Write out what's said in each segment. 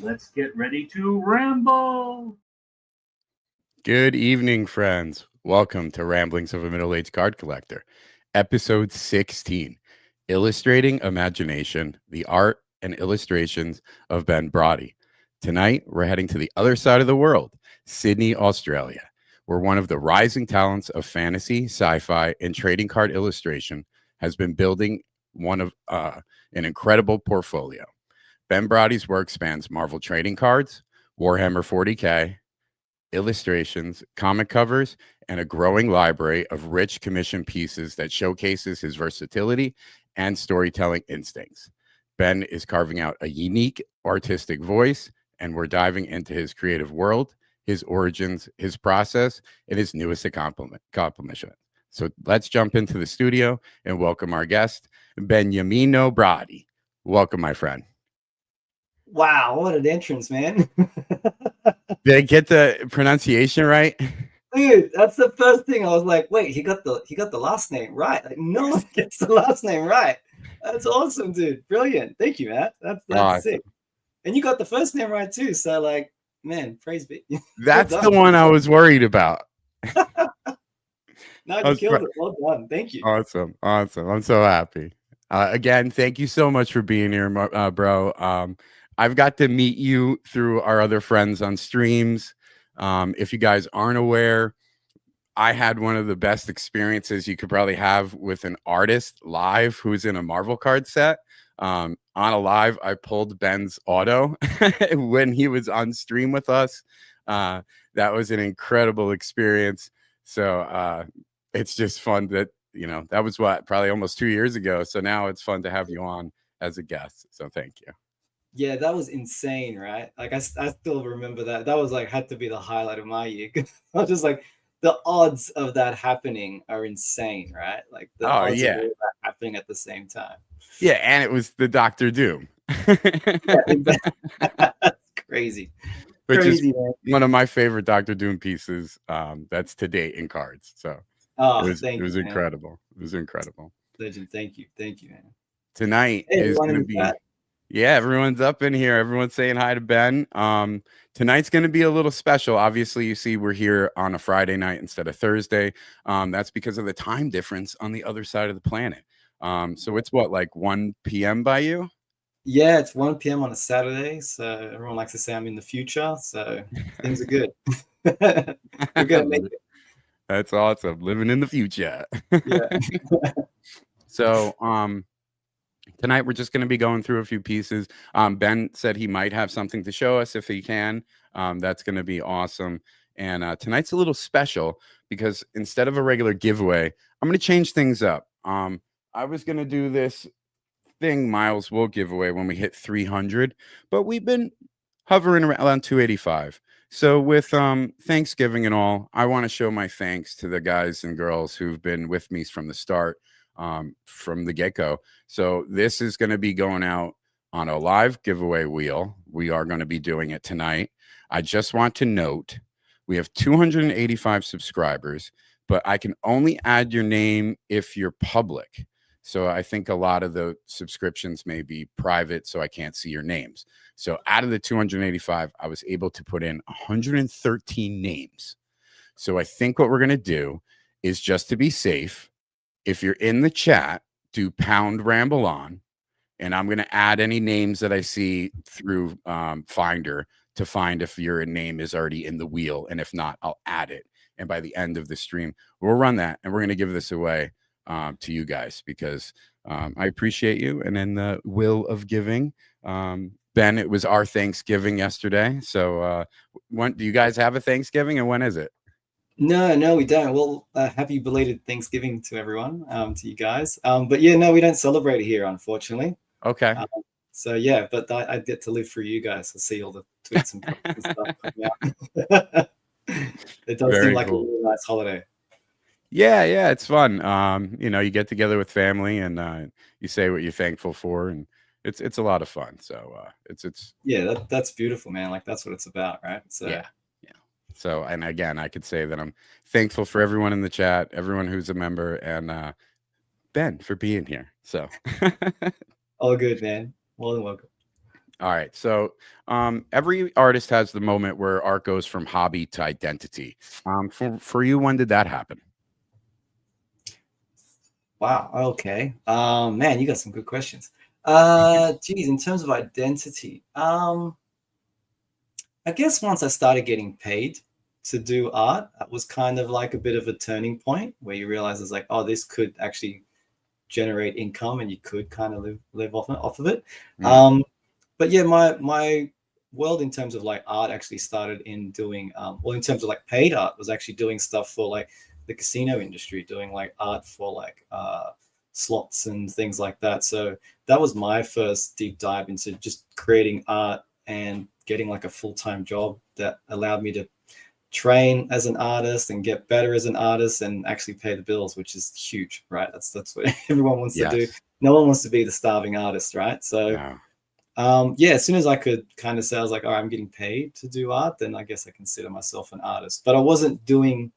Let's get ready to ramble. Good evening, friends. Welcome to Ramblings of a Middle-Aged Card Collector, episode 16, Illustrating Imagination, the Art and Illustrations of Ben Bradi. Tonight, we're heading to the other side of the world, Sydney, Australia, where one of the rising talents of fantasy, sci-fi, and trading card illustration has been building an incredible portfolio. Ben Bradi's work spans Marvel trading cards, Warhammer 40K, illustrations, comic covers, and a growing library of rich commission pieces that showcases his versatility and storytelling instincts. Ben is carving out a unique artistic voice, and we're diving into his creative world, his origins, his process, and his newest accomplishment. So let's jump into the studio and welcome our guest, Beniamino Bradi. Welcome, my friend. Wow, what an entrance, man. Did I get the pronunciation right? Dude, that's the first thing. I was like, wait, he got the last name right. Like, no one gets the last name right. That's awesome, dude. Brilliant. Thank you, Matt. That's awesome. Sick. And you got the first name right too. So like, man, praise be. That's the one I was worried about. No, you killed it. Well done. Thank you. Awesome. I'm so happy. Again, thank you so much for being here, bro. I've got to meet you through our other friends on streams. If you guys aren't aware, I had one of the best experiences you could probably have with an artist live who's in a Marvel card set. On a live, I pulled Ben's auto when he was on stream with us. That was an incredible experience. So it's just fun that, that was probably almost 2 years ago. So now it's fun to have you on as a guest. So thank you. Yeah, that was insane, right? Like I still remember that. That was like had to be the highlight of my year. I was just like, the odds of that happening are insane, right? Like the odds of all that happening at the same time. Yeah, and it was the Dr. Doom. That's crazy. Which is one of my favorite Dr. Doom pieces that's to date in cards. So it was incredible. It was incredible. Legend, thank you, man. Tonight is going to be everyone's up in here. Everyone's saying hi to Ben. Tonight's going to be a little special. Obviously, you see we're here on a Friday night instead of Thursday. That's because of the time difference on the other side of the planet. So it's what, like 1 p.m. by you? Yeah, it's 1 p.m. on a Saturday. So everyone likes to say I'm in the future. So things are good. We're going to make it. That's awesome. Living in the future. Yeah. So, tonight, we're just going to be going through a few pieces. Ben said he might have something to show us if he can. That's going to be awesome. And tonight's a little special because instead of a regular giveaway, I'm going to change things up. I was going to do this thing Miles will give away when we hit 300, but we've been hovering around 285. So with Thanksgiving and all, I want to show my thanks to the guys and girls who've been with me from the start. From the get-go. So this is going to be going out on a live giveaway wheel. We are going to be doing it tonight. I just want to note we have 285 subscribers, but I can only add your name if you're public. So I think a lot of the subscriptions may be private, so I can't see your names. So out of the 285, I was able to put in 113 names. So I think what we're going to do is, just to be safe, if you're in the chat, do #rambleon, and I'm going to add any names that I see through Finder to find if your name is already in the wheel. And if not, I'll add it. And by the end of the stream, we'll run that, and we're going to give this away to you guys because I appreciate you. And in the will of giving, Ben, it was our Thanksgiving yesterday. So when do you guys have a Thanksgiving, and when is it? No, we don't. Well, happy belated Thanksgiving to everyone, to you guys. But yeah, no, we don't celebrate it here, unfortunately. Okay. So yeah, but I get to live through you guys to see all the tweets and stuff coming out. It does seem like a really nice holiday. Yeah, it's fun. You get together with family and you say what you're thankful for, and it's a lot of fun. So it's that's beautiful, man. Like that's what it's about, right? So yeah. So, and again, I could say that I'm thankful for everyone in the chat, everyone who's a member, and Ben for being here. So all good, man. More than welcome. All right. So every artist has the moment where art goes from hobby to identity. For you, when did that happen? Wow. Okay. Man, you got some good questions. Geez, in terms of identity, I guess once I started getting paid to do art, that was kind of like a bit of a turning point where you realize it's like, oh, this could actually generate income and you could kind of live off of it. But yeah, my world in terms of like art actually started in doing well, in terms of like paid art, was actually doing stuff for like the casino industry, doing like art for like slots and things like that. So that was my first deep dive into just creating art and getting like a full-time job that allowed me to train as an artist and get better as an artist and actually pay the bills, which is huge, right? That's what everyone wants to do. No one wants to be the starving artist, right? So yeah, as soon as I could kind of say, I was like, all right, I'm getting paid to do art, then I guess I consider myself an artist. But I wasn't doing,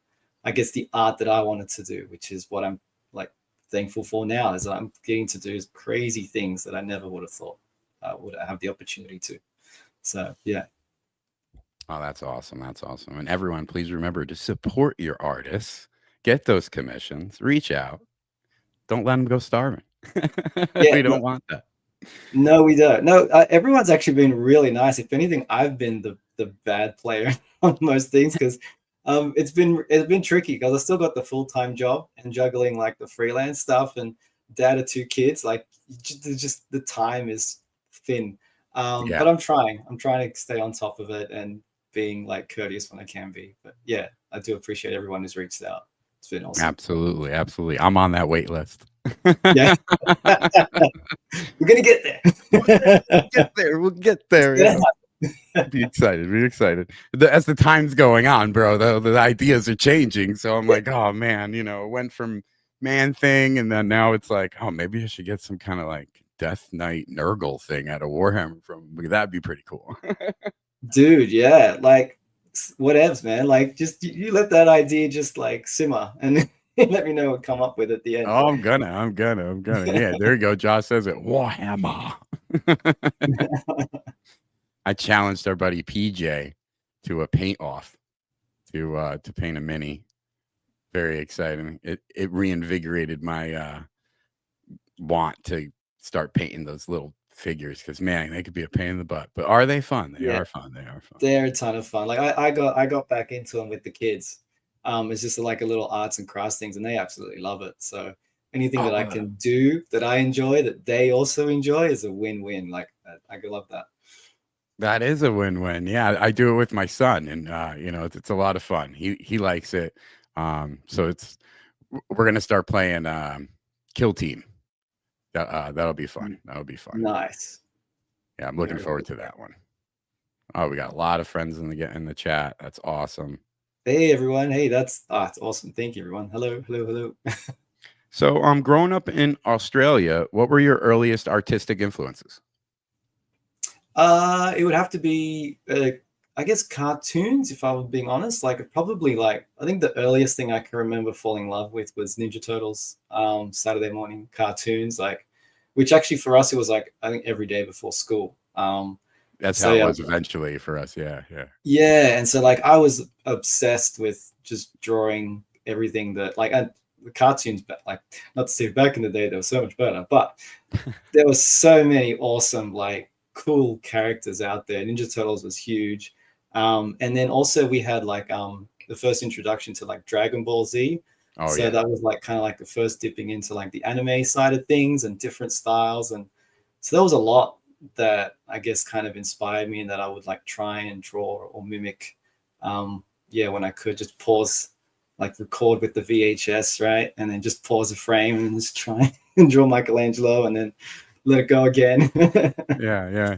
I guess, the art that I wanted to do, which is what I'm like thankful for now, is that I'm getting to do crazy things that I never would have thought I would have the opportunity to. So yeah. Oh, that's awesome. That's awesome. And everyone, please remember to support your artists, get those commissions, reach out. Don't let them go starving. We don't want that. No, we don't. No, everyone's actually been really nice. If anything, I've been the bad player on most things because it's been tricky because I still got the full-time job and juggling like the freelance stuff and dad of 2 kids. Like just the time is thin. But I'm trying to stay on top of it and being like courteous when I can be. But yeah, I do appreciate everyone who's reached out. It's been awesome. Absolutely, absolutely. I'm on that wait list. Yeah. We're gonna get there. We'll get there. Yeah. Be excited. As the time's going on, bro, the ideas are changing. So I'm like, oh man, it went from man thing, and then now it's like, oh, maybe I should get some kind of like Death Knight Nurgle thing out of Warhammer that'd be pretty cool. Dude, yeah, like whatevs, man. Like just you let that idea just like simmer and let me know what come up with at the end. Oh, I'm gonna. Yeah, there you go. Josh says it. Warhammer. I challenged our buddy PJ to a paint off to paint a mini. Very exciting. It reinvigorated my want to start painting those little figures because man, they could be a pain in the butt. But are they fun? They are fun. They're a ton of fun. Like I got back into them with the kids. It's just like a little arts and crafts things, and they absolutely love it. So anything that I can do that I enjoy, that they also enjoy, is a win-win. Like I could love that. That is a win-win. Yeah, I do it with my son, and it's a lot of fun. He likes it. So we're gonna start playing Kill Team. That'll be fun. That'll be fun. Nice. Yeah, I'm looking forward to that one. Oh, we got a lot of friends in the chat. That's awesome. Hey everyone. Hey, that's it's awesome. Thank you, everyone. Hello. So, growing up in Australia, what were your earliest artistic influences? It would have to be, I guess, cartoons, if I was being honest. Like probably I think the earliest thing I can remember falling in love with was Ninja Turtles, Saturday morning cartoons, which actually for us, it was like, I think every day before school. That's how it was eventually for us. Yeah. Yeah. And so I was obsessed with just drawing everything that the cartoons, not to say back in the day, they were so much better, but there were so many awesome, cool characters out there. Ninja Turtles was huge. And then also we had the first introduction to Dragon Ball Z. That was kind of the first dipping into the anime side of things and different styles. And so there was a lot that I guess kind of inspired me and that I would try and draw or mimic. When I could just pause, record with the VHS, right? And then just pause a frame and just try and draw Michelangelo and then let it go again. Yeah.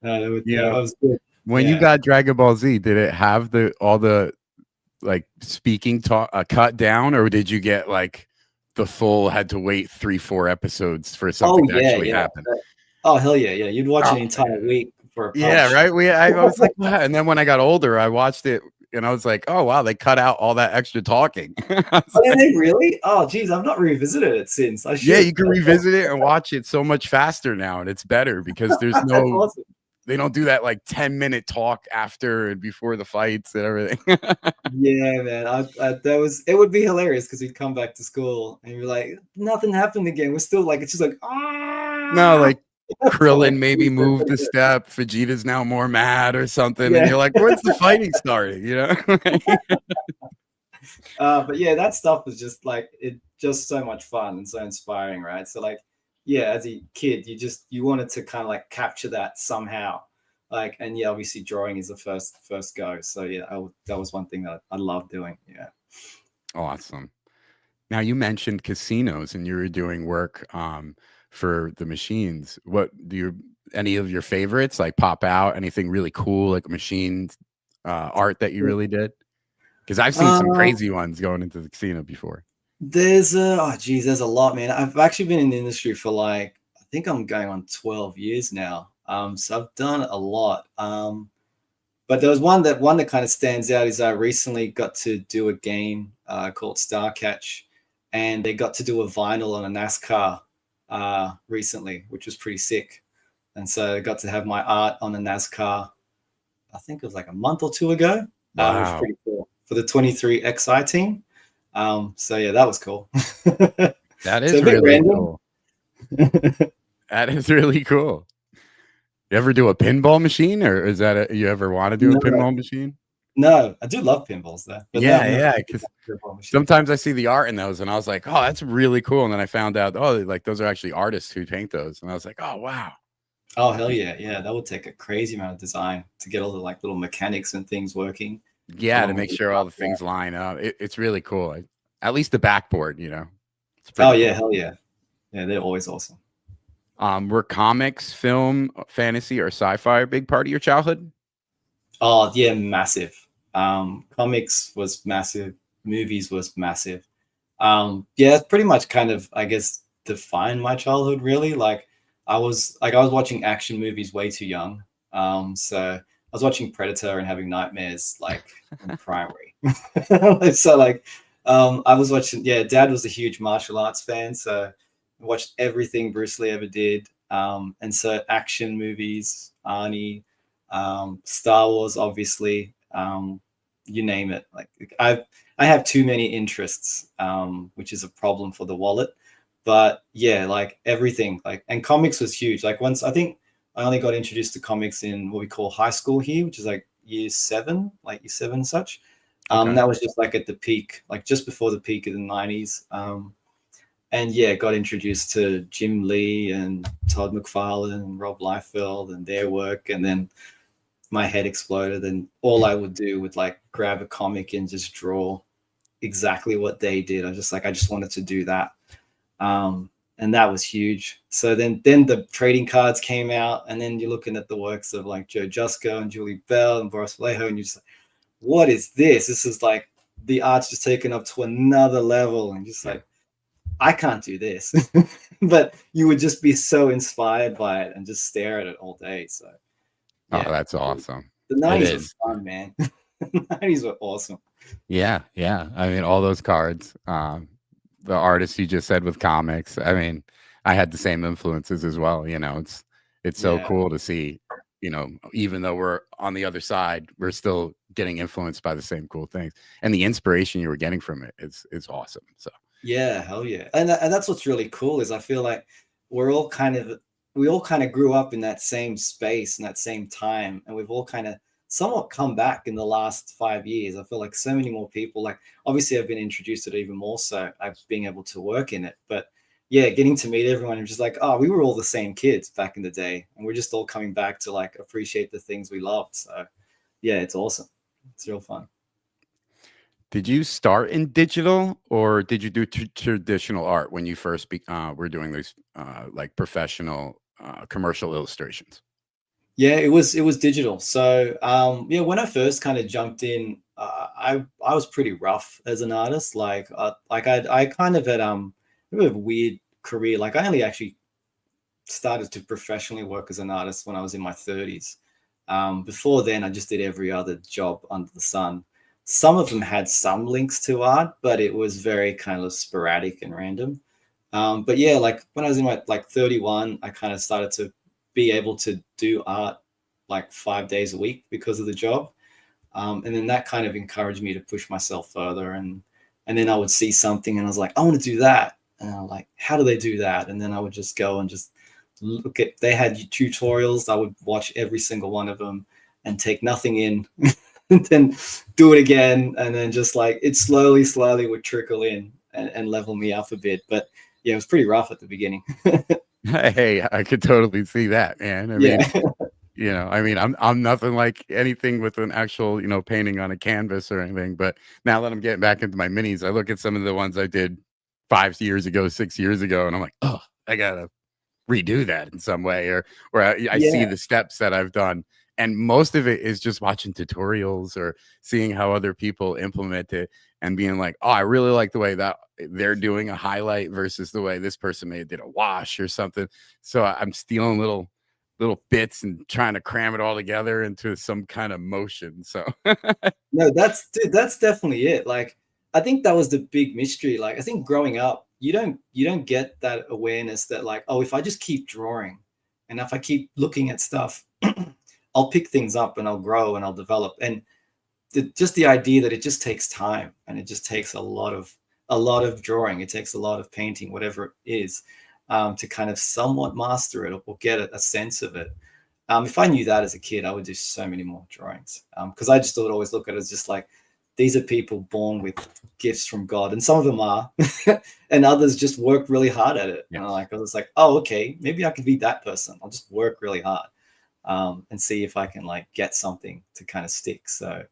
That was good. When you got Dragon Ball Z, did it have all the speaking talk cut down, or did you get the full had to wait 3-4 episodes for something to actually happen? Oh hell yeah. You'd watch an entire week for a punch. Yeah, right. I was like, wow. And then when I got older, I watched it And I was like, oh wow, they cut out all that extra talking. Oh, did they really? Oh, geez, I've not revisited it since. I should. Yeah, you can revisit it and watch it so much faster now, and it's better because there's no awesome. They don't do that like 10-minute talk after and before the fights and everything. Yeah, man. It would be hilarious because we'd come back to school and you're like, nothing happened again. We're still like, it's just like, No, like Krillin maybe moved the step. Vegeta's now more mad or something. Yeah. And you're like, when's the fighting starting? You know? But yeah, that stuff was just like, it just so much fun and so inspiring, right? So like, yeah, as a kid, you wanted to kind of like capture that somehow. Like, and yeah, obviously drawing is the first go. So yeah, that was one thing that I love doing. Yeah. Awesome. Now you mentioned casinos and you were doing work for the machines. What any of your favorites like pop out? Anything really cool, like machine art that you really did? Because I've seen some crazy ones going into the casino before. There's there's a lot, man. I've actually been in the industry for like, I think I'm going on 12 years now. So I've done a lot. But there was one that kind of stands out is I recently got to do a game called Star Catch, and they got to do a vinyl on a NASCAR recently, which was pretty sick. And so I got to have my art on a NASCAR, I think it was like a month or two ago. Wow. It was pretty cool for the 23XI team. So yeah, that was cool. That is really cool. That is really cool. You ever do a pinball machine, or is that you ever want to do a pinball machine? No, I do love pinballs though. Yeah. Because sometimes I see the art in those, and I was like, "Oh, that's really cool." And then I found out, oh, like those are actually artists who paint those, and I was like, "Oh, wow." Oh hell yeah, yeah! That would take a crazy amount of design to get all the like little mechanics and things working. Yeah, to make sure all the things line up. It's really cool. At least the backboard, you know. Oh yeah, hell yeah, yeah! They're always awesome. Were comics, film, fantasy, or sci-fi a big part of your childhood? Oh yeah, massive. Comics was massive. Movies was massive. Yeah, it's pretty much kind of, I guess, defined my childhood really. Like I was watching action movies way too young. So I was watching Predator and having nightmares like in primary. So like I was watching, yeah, Dad was a huge martial arts fan, so I watched everything Bruce Lee ever did. And so action movies, Arnie, Star Wars, obviously, you name it. Like I have too many interests, which is a problem for the wallet. But yeah, like everything, like, and comics was huge. Like once, I think I only got introduced to comics in what we call high school here, which is like year 7 and such. That was just like at the peak, like just before the peak of the 90s. And yeah, got introduced to Jim Lee and Todd McFarlane and Rob Liefeld and their work. And then my head exploded, and all I would do would like grab a comic and just draw exactly what they did. I just wanted to do that. And that was huge. So then the trading cards came out, and then you're looking at the works of like Joe Jusko and Julie Bell and Boris Vallejo, and you're just like, what is this? This is like the art's just taken up to another level, and just like, I can't do this. But you would just be so inspired by it and just stare at it all day. So yeah, oh, that's awesome. The 90s was fun, man. The 90s were awesome. Yeah. I mean, all those cards, the artists you just said with comics. I mean, I had the same influences as well. You know, it's so cool to see, you know, even though we're on the other side, we're still getting influenced by the same cool things. And the inspiration you were getting from it is awesome. So yeah, hell yeah. And that's what's really cool is I feel like we all kind of grew up in that same space and that same time, and we've all kind of somewhat come back in the last 5 years. I feel like so many more people, like obviously I've been introduced to it even more so I've been able to work in it, but yeah, getting to meet everyone and just like, oh, we were all the same kids back in the day, and we're just all coming back to like appreciate the things we loved. So yeah, it's awesome. It's real fun. Did you start in digital, or did you do traditional art when you first were doing these like professional commercial illustrations? Yeah, it was digital. So yeah, when I first kind of jumped in, I was pretty rough as an artist. Like I kind of had a bit of a weird career. Like I only actually started to professionally work as an artist when I was in my 30s. Before then, I just did every other job under the sun. some of them had some links to art, but it was very kind of sporadic and random. But yeah, like when I was in my like 31, I kind of started to be able to do art like 5 days a week because of the job. And then that kind of encouraged me to push myself further. And then I would see something and I was like, I want to do that. And I'm like, how do they do that? And then I would just go and just look at, they had tutorials. I would watch every single one of them and take nothing in and then do it again. And then just like it slowly would trickle in and level me up a bit. But yeah, it was pretty rough at the beginning. Hey, I could totally see that, man. I mean, you know, I mean, I'm nothing like anything with an actual, you know, painting on a canvas or anything. But now that I'm getting back into my minis, I look at some of the ones I did 5 years ago, 6 years ago, and I'm like, oh, I gotta redo that in some way, or I see the steps that I've done. And most of it is just watching tutorials or seeing how other people implement it and being like, oh, I really like the way that they're doing a highlight versus the way this person may have did a wash or something. So I'm stealing little bits and trying to cram it all together into some kind of motion. So no, that's definitely it. Like, I think that was the big mystery. Like, I think growing up, you don't get that awareness that like, oh, if I just keep drawing and if I keep looking at stuff, I'll pick things up and I'll grow and I'll develop. And just the idea that it just takes time and it just takes a lot of drawing. It takes a lot of painting, whatever it is, to kind of somewhat master it or get a sense of it. If I knew that as a kid, I would do so many more drawings, because I just thought always look at it as just like, these are people born with gifts from God, and some of them are, and others just work really hard at it. And I was like, oh, okay, maybe I could be that person. I'll just work really hard. And see if I can like get something to kind of stick. So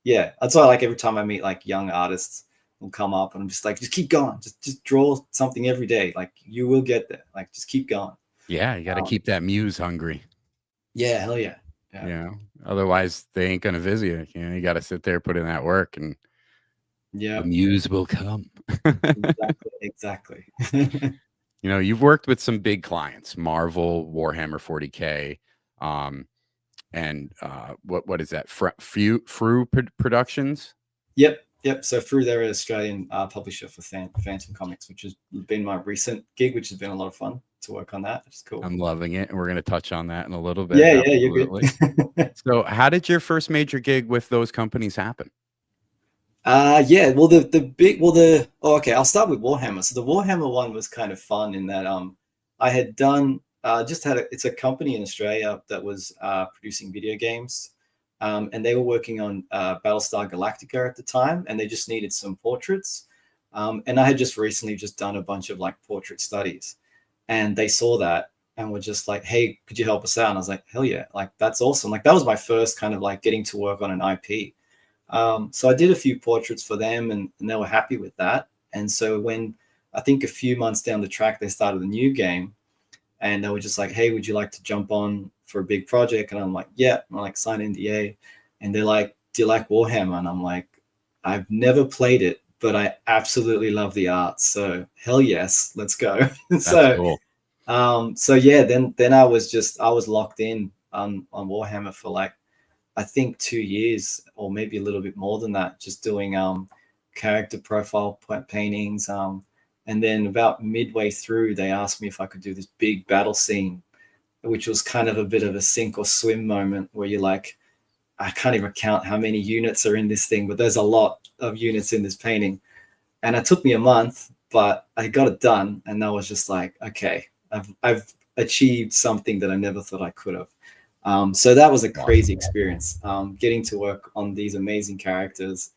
yeah, that's why like every time I meet like young artists will come up and I'm just like, just keep going, just draw something every day. Like you will get there. Like just keep going. Yeah, you got to keep that muse hungry. Yeah, hell yeah. You know, otherwise they ain't gonna visit you. You know, you got to sit there, put in that work, and the muse will come. Exactly. You know, you've worked with some big clients, Marvel, Warhammer 40K. And what is that? Fru Productions? Yep. So Fru, they're an Australian publisher for Phantom Comics, which has been my recent gig, which has been a lot of fun to work on that. It's cool. I'm loving it, and we're going to touch on that in a little bit. Yeah, you're good. So how did your first major gig with those companies happen? Yeah, well, okay, I'll start with Warhammer. So the Warhammer one was kind of fun in that I had done it's a company in Australia that was producing video games, and they were working on Battlestar Galactica at the time, and they just needed some portraits. And I had just recently done a bunch of like portrait studies, and they saw that and were just like, hey, could you help us out? And I was like, hell yeah, like that's awesome. Like that was my first kind of like getting to work on an IP. So I did a few portraits for them, and they were happy with that. And so when I think a few months down the track, they started a new game. And they were just like, hey, would you like to jump on for a big project? And I'm like, yeah. And I'm like, sign NDA. And they're like, do you like Warhammer? And I'm like, I've never played it, but I absolutely love the art. So hell yes, let's go. Cool. So yeah, then I was locked in on Warhammer for like, I think 2 years or maybe a little bit more than that, just doing character profile paintings. And then about midway through, they asked me if I could do this big battle scene, which was kind of a bit of a sink or swim moment where you're like, I can't even count how many units are in this thing, but there's a lot of units in this painting. And it took me a month, but I got it done. And I was just like, okay, I've achieved something that I never thought I could have. So that was a crazy experience, getting to work on these amazing characters,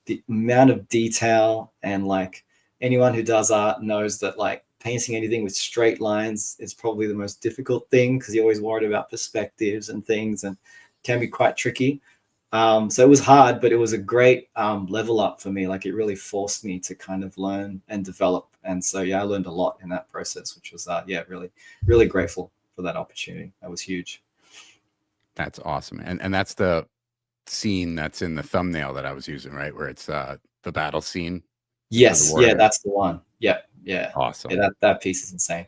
the amount of detail, and like, anyone who does art knows that like painting anything with straight lines is probably the most difficult thing because you're always worried about perspectives and things, and can be quite tricky. So it was hard, but it was a great level up for me. Like it really forced me to kind of learn and develop. And so, yeah, I learned a lot in that process, which was, really, really grateful for that opportunity. That was huge. That's awesome. And that's the scene that's in the thumbnail that I was using, right? Where it's the battle scene. Yes, yeah, that's the one. Yeah. Awesome. Yeah, that piece is insane.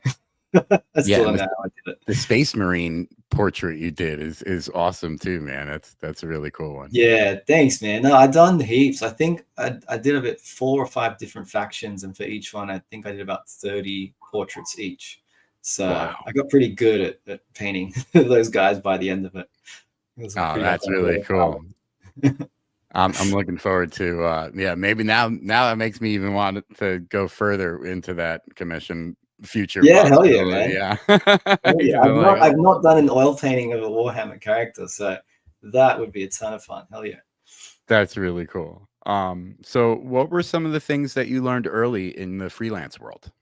The Space Marine portrait you did is awesome too, man. That's a really cool one. Yeah, thanks, man. No, I've done heaps. I think I did about 4 or 5 different factions, and for each one, I think I did about 30 portraits each. So Wow. I got pretty good at painting those guys by the end of it. Oh, that's really cool. I'm looking forward to maybe now that makes me even want to go further into that commission future. Yeah, hell yeah, man. Yeah. Yeah. I've not done an oil painting of a Warhammer character, so that would be a ton of fun. Hell yeah. That's really cool. So what were some of the things that you learned early in the freelance world?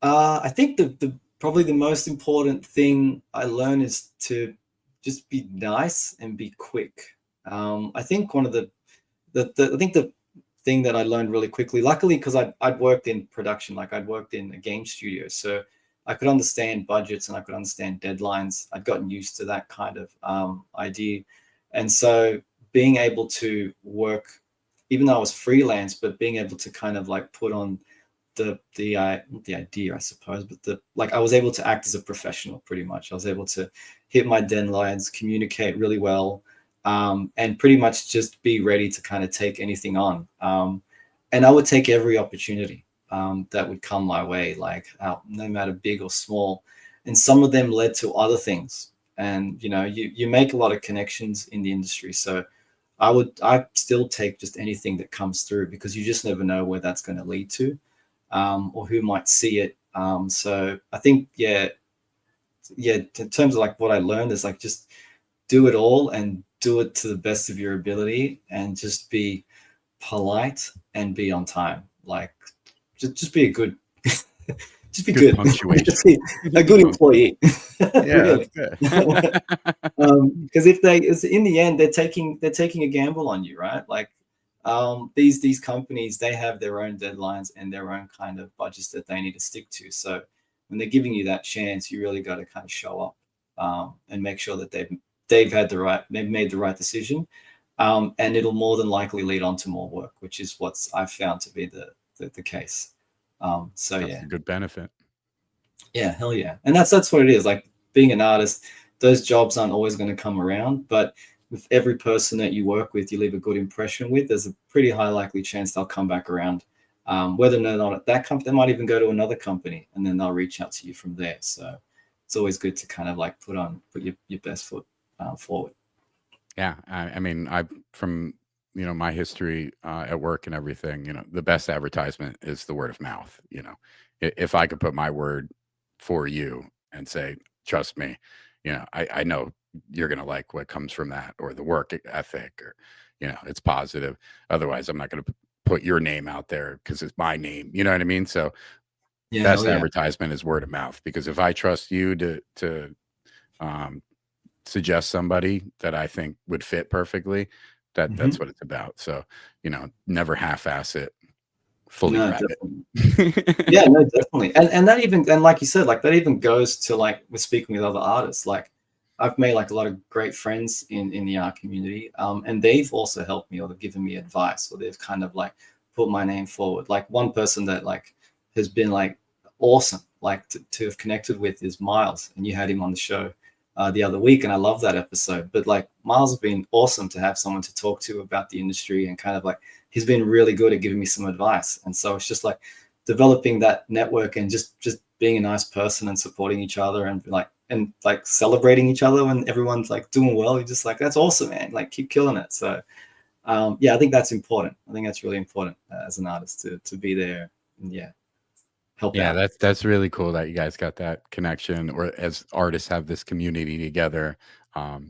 I think the probably the most important thing I learned is to just be nice and be quick. I think one of the thing that I learned really quickly, luckily, because I'd worked in production, like I'd worked in a game studio, so I could understand budgets and I could understand deadlines. I'd gotten used to that kind of idea, and so being able to work, even though I was freelance, but being able to kind of like put on the idea, I suppose, but I was able to act as a professional pretty much. I was able to hit my deadlines, communicate really well, and pretty much just be ready to kind of take anything on. And I would take every opportunity that would come my way, like no matter big or small. And some of them led to other things. And you make a lot of connections in the industry, so I still take just anything that comes through, because you just never know where that's going to lead to. Or who might see it. So I think, in terms of like what I learned is like, just do it all and do it to the best of your ability, and just be polite and be on time. Like just be a good, just be good. Punctuation. Just be a good employee. Yeah, really. Because if in the end, they're taking a gamble on you, right? Like, these companies, they have their own deadlines and their own kind of budgets that they need to stick to. So when they're giving you that chance, you really got to kind of show up and make sure that they've made the right decision, and it'll more than likely lead on to more work, which is what I've found to be the case. So that's a good benefit. Yeah, hell yeah. And that's what it is. Like, being an artist, those jobs aren't always going to come around, but with every person that you work with, you leave a good impression with, there's a pretty high likely chance they'll come back around. Whether or not at that company, they might even go to another company, and then they'll reach out to you from there. So it's always good to kind of like put your best foot forward. Yeah, I mean, from my history at work and everything, the best advertisement is the word of mouth. If I could put my word for you and say, trust me, I know you're going to like what comes from that, or the work ethic, or it's positive. Otherwise, I'm not going to put your name out there because it's my name. You know what I mean? So best advertisement is word of mouth, because if I trust you to suggest somebody that I think would fit perfectly, that's what it's about. So never half-ass it, fully grab it. Yeah, no, definitely. And that even, and like you said, like that even goes to like with speaking with other artists. Like, I've made like a lot of great friends in the art community, and they've also helped me, or they've given me advice, or they've kind of like put my name forward. Like, one person that like has been like awesome, like to have connected with, is Miles, and you had him on the show the other week, and I love that episode. But like, Miles has been awesome to have someone to talk to about the industry, and kind of like, he's been really good at giving me some advice. And so it's just like developing that network, and just being a nice person and supporting each other, and like celebrating each other when everyone's like doing well. You're just like, that's awesome, man. Like, keep killing it. So I think that's important. I think that's really important as an artist to be there and help out. Yeah, that's really cool that you guys got that connection, or as artists have this community together.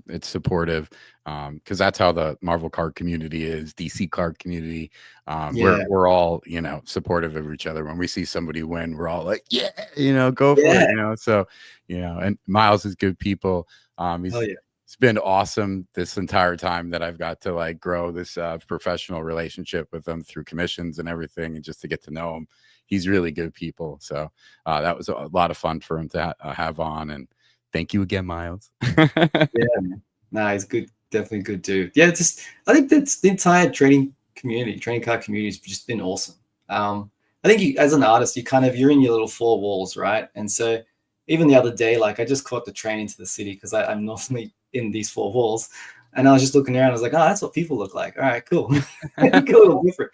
It's supportive, because that's how the Marvel card community is, DC card community. We're all supportive of each other. When we see somebody win, we're all like, go for it. So and Miles is good people. It's been awesome this entire time that I've got to like grow this professional relationship with them through commissions and everything, and just to get to know him. He's really good people. So that was a lot of fun for him to have on. And thank you again, Miles. He's good. Definitely good dude. Yeah, I think that's the entire trading card community has just been awesome. I think as an artist, you're in your little 4 walls, right? And so even the other day, like I just caught the train into the city because I'm normally in these four walls. And I was just looking around. I was like, oh, that's what people look like. All right, cool. Cool, different.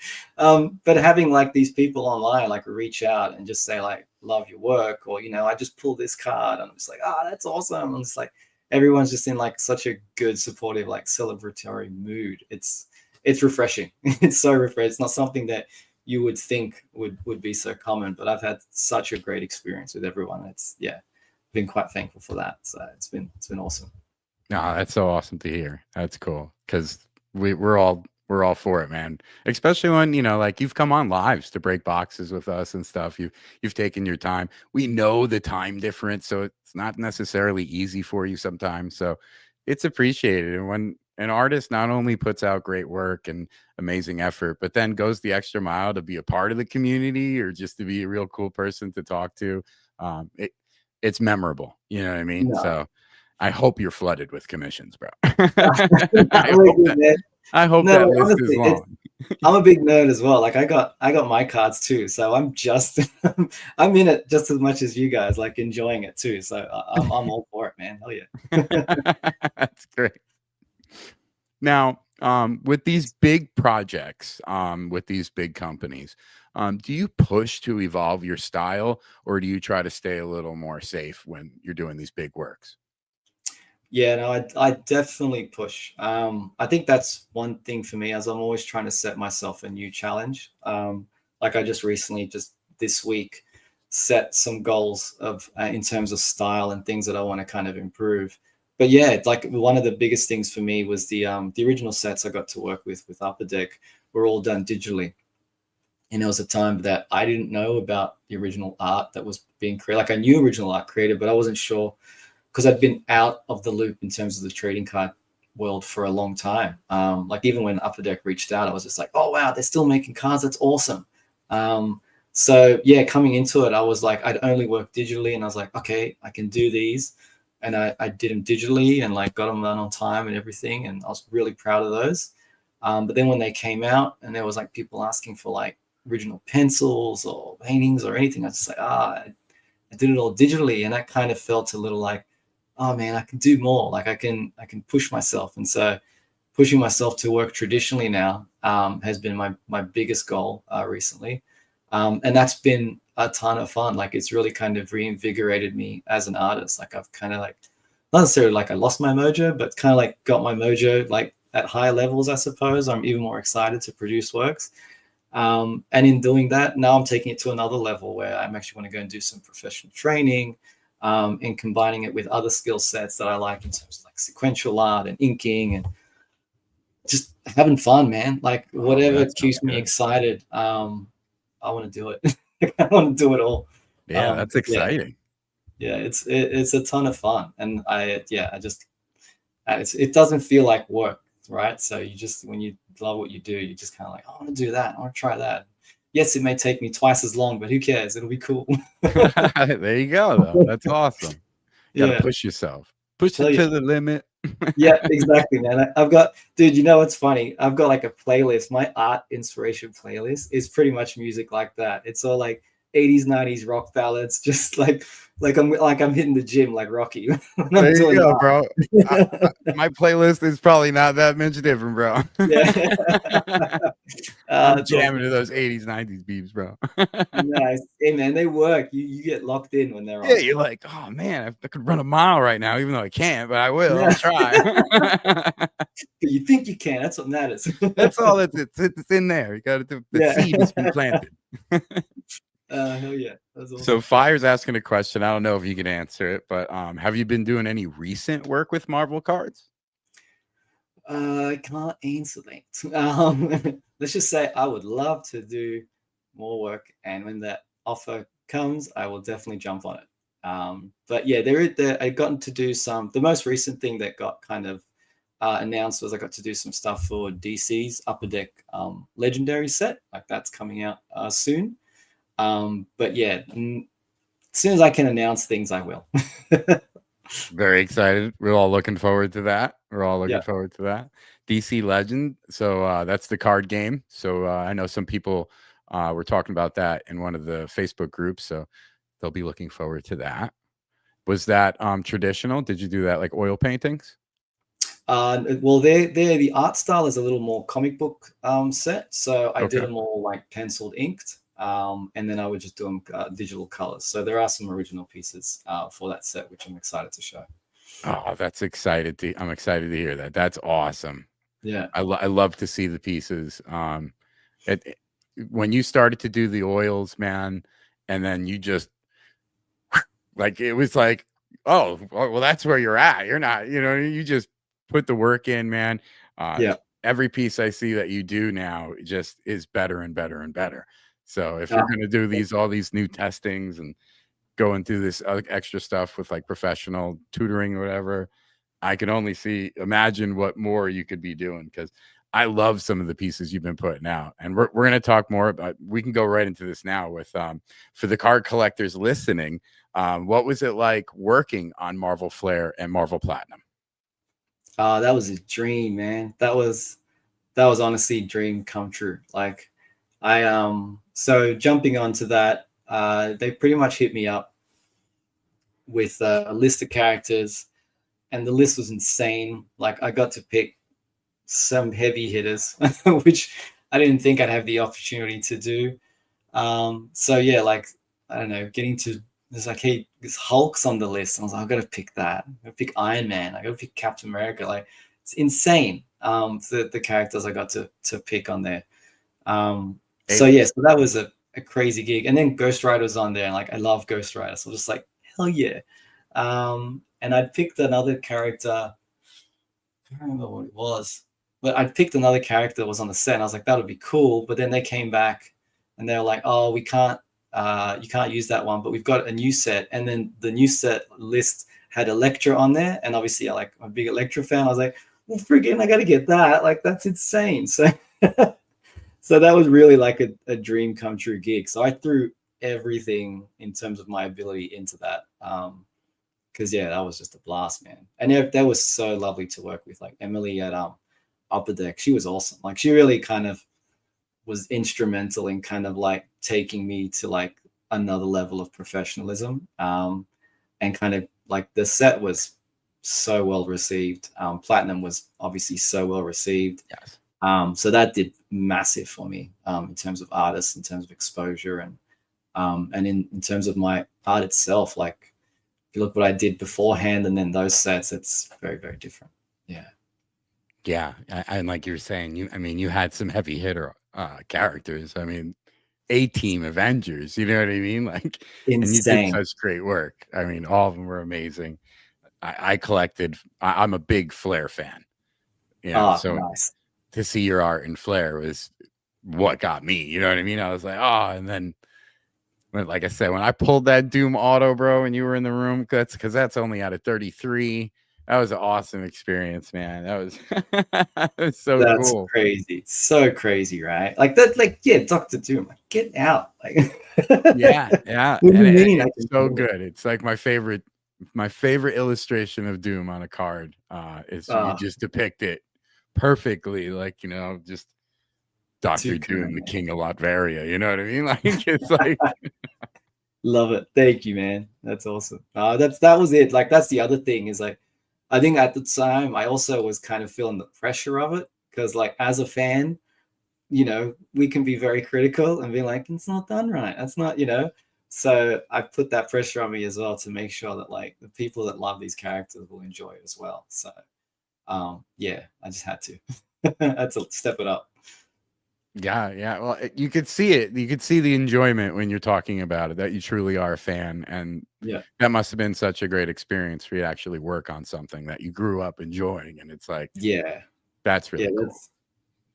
But having like these people online, like reach out and just say like, love your work, or, you know, I just pulled this card. And I'm just like, oh, that's awesome. And it's like, everyone's just in like such a good, supportive, like celebratory mood. It's refreshing. It's so refreshing. It's not something that you would think would be so common, but I've had such a great experience with everyone. It's, yeah, been quite thankful for that. So it's been awesome. No, that's so awesome to hear. That's cool, because we're all for it, man. Especially when, you know, like you've come on lives to break boxes with us and stuff. You've taken your time. We know the time difference, so it's not necessarily easy for you sometimes. So it's appreciated. And when an artist not only puts out great work and amazing effort, but then goes the extra mile to be a part of the community or just to be a real cool person to talk to, it's memorable. You know what I mean? No. So I hope you're flooded with commissions, bro. I hope that list is long. I'm a big nerd as well. Like I got my cards too, so I'm just I'm in it just as much as you guys, like enjoying it too. So I'm all for it, man. Hell yeah. That's great. Now, with these big projects, with these big companies, do you push to evolve your style, or do you try to stay a little more safe when you're doing these big works? Yeah, no, I definitely push. I think that's one thing for me, as I'm always trying to set myself a new challenge. Like I just recently, just this week, set some goals of in terms of style and things that I want to kind of improve. But yeah, like one of the biggest things for me was the original sets I got to work with UpperDeck were all done digitally. And it was a time that I didn't know about the original art that was being created. Like I knew original art created, but I wasn't sure, because I'd been out of the loop in terms of the trading card world for a long time. Like even when UpperDeck reached out, I was just like, oh, wow, they're still making cards. That's awesome. So yeah, coming into it, I was like, I'd only work digitally, and I was like, okay, I can do these. And I did them digitally and like got them done on time and everything. And I was really proud of those. But then when they came out and there was like people asking for like original pencils or paintings or anything, I was just like, I did it all digitally. And that kind of felt a little like, oh man, I can do more. Like I can push myself. And so pushing myself to work traditionally now has been my biggest goal recently. And that's been a ton of fun. Like it's really kind of reinvigorated me as an artist. Like I've kind of like, not necessarily like I lost my mojo, but kind of like got my mojo like at higher levels, I suppose. I'm even more excited to produce works. And in doing that, now I'm taking it to another level where I'm actually want to go and do some professional training, and combining it with other skill sets that I like in terms of like sequential art and inking and just having fun, man. Like whatever keeps me excited, I want to do it. I want to do it all. Yeah, that's exciting. Yeah, it's a ton of fun, and it doesn't feel like work, right? So you just, when you love what you do, you just kind of like, I want to do that. I want to try that. Yes, it may take me twice as long, but who cares? It'll be cool. There you go, though. That's awesome. You gotta push yourself. Push it to the limit. Yeah, exactly, man. I've got, dude, you know what's funny? I've got like a playlist. My art inspiration playlist is pretty much music like that. It's all like 80s, 90s rock ballads, just like I'm hitting the gym like Rocky. There you go, bro. My playlist is probably not that much different, bro. Yeah. I'm jamming to those 80s, 90s beats, bro. Nice. Hey, man, they work. You get locked in when they're on. Yeah, you're like, oh man, I could run a mile right now, even though I can't, but I will. Yeah. I'll try. But you think you can. That's what matters. That's all. It's in there. You got to. The seed has been planted. Hell yeah. That's awesome. So Fire's asking a question. I don't know if you can answer it, but have you been doing any recent work with MarvelCards? I can't answer that. Let's just say I would love to do more work, and when that offer comes, I will definitely jump on it. But yeah, I gotten to do some. The most recent thing that got kind of announced was I got to do some stuff for DC's UpperDeck Legendary set. Like that's coming out soon. But yeah, as soon as I can announce things, I will. Very excited. We're all looking forward to that. Forward to that. DC Legend. So that's the card game. So I know some people were talking about that in one of the Facebook groups. So they'll be looking forward to that. Was that traditional? Did you do that like oil paintings? Well, the art style is a little more comic book set, so I did Okay. them all like penciled inked, and then I would just do them digital colors. So there are some original pieces for that set, which I'm excited to show. Oh, I'm excited to hear that. That's awesome. Yeah. I love to see the pieces. When you started to do the oils, man, and then you just like it was like, oh, well, that's where you're at. You're not, you just put the work in, man. Yeah. Every piece I see that you do now just is better and better and better. So if you're going to do all these new testings and going through this extra stuff with like professional tutoring or whatever, I can only imagine what more you could be doing, because I love some of the pieces you've been putting out. And we're going to talk more about, we can go right into this now with, for the card collectors listening, what was it like working on Marvel Flair and Marvel Platinum? That was a dream, man. That was honestly a dream come true. Like so jumping onto that, they pretty much hit me up with a list of characters, and the list was insane. Like I got to pick some heavy hitters, which I didn't think I'd have the opportunity to do. So yeah, like I don't know, getting to there's like, hey, this Hulk's on the list. I was like, I've got to pick that. I got to pick Iron Man. I got to pick Captain America. Like it's insane. The characters I got to pick on there. So yeah, so that was a crazy gig. And then Ghost Rider was on there, and like I love Ghost Rider, so I was just like, hell yeah. And I picked another character. I can't remember what it was, but I picked another character that was on the set, and I was like, that would be cool. But then they came back and they were like, oh, we can't, you can't use that one, but we've got a new set. And then the new set list had Elektra on there, and obviously I'm a big Elektra fan. I was like, well, friggin', I got to get that. Like that's insane. So so that was really like a dream come true gig. So I threw everything in terms of my ability into that. Because yeah, that was just a blast, man. And that was so lovely to work with. Like Emily at UpperDeck, she was awesome. Like she really kind of was instrumental in kind of like taking me to like another level of professionalism. And kind of like the set was so well received. Platinum was obviously so well received. Yes. So that did massive for me in terms of artists, in terms of exposure, and in terms of my art itself. Like if you look what I did beforehand and then those sets, it's very, very different. Yeah. Yeah. And like you're saying, you had some heavy hitter characters. I mean, A-Team Avengers, you know what I mean? Like, insane. And you did such great work. I mean, all of them were amazing. I collected, I'm a big Flair fan. Yeah. So nice. To see your art in Flair was what got me, you know what I mean? I was like, oh, and then like I said, when I pulled that Doom Auto, bro, and you were in the room, that's only out of 33. That was an awesome experience, man. That was, that was so That's cool. Crazy. So crazy, right? Like that, like, yeah, Dr. Doom, like, get out. Like yeah. What do you mean? It's so good. It's like my favorite illustration of Doom on a card is you just depict it perfectly, like, just Dr. Doom, the King of Latveria, you know what I mean? Like it's like love it. Thank you, man. That's awesome. That was it. Like that's the other thing is like I think at the time I also was kind of feeling the pressure of it because like as a fan, we can be very critical and be like, it's not done right. That's not, So I put that pressure on me as well to make sure that like the people that love these characters will enjoy it as well. So yeah, I just had to. I had to step it up. Yeah. Well, you could see it. You could see the enjoyment when you're talking about it, that you truly are a fan. And yeah, that must have been such a great experience for you to actually work on something that you grew up enjoying. And it's like, yeah, that's really cool.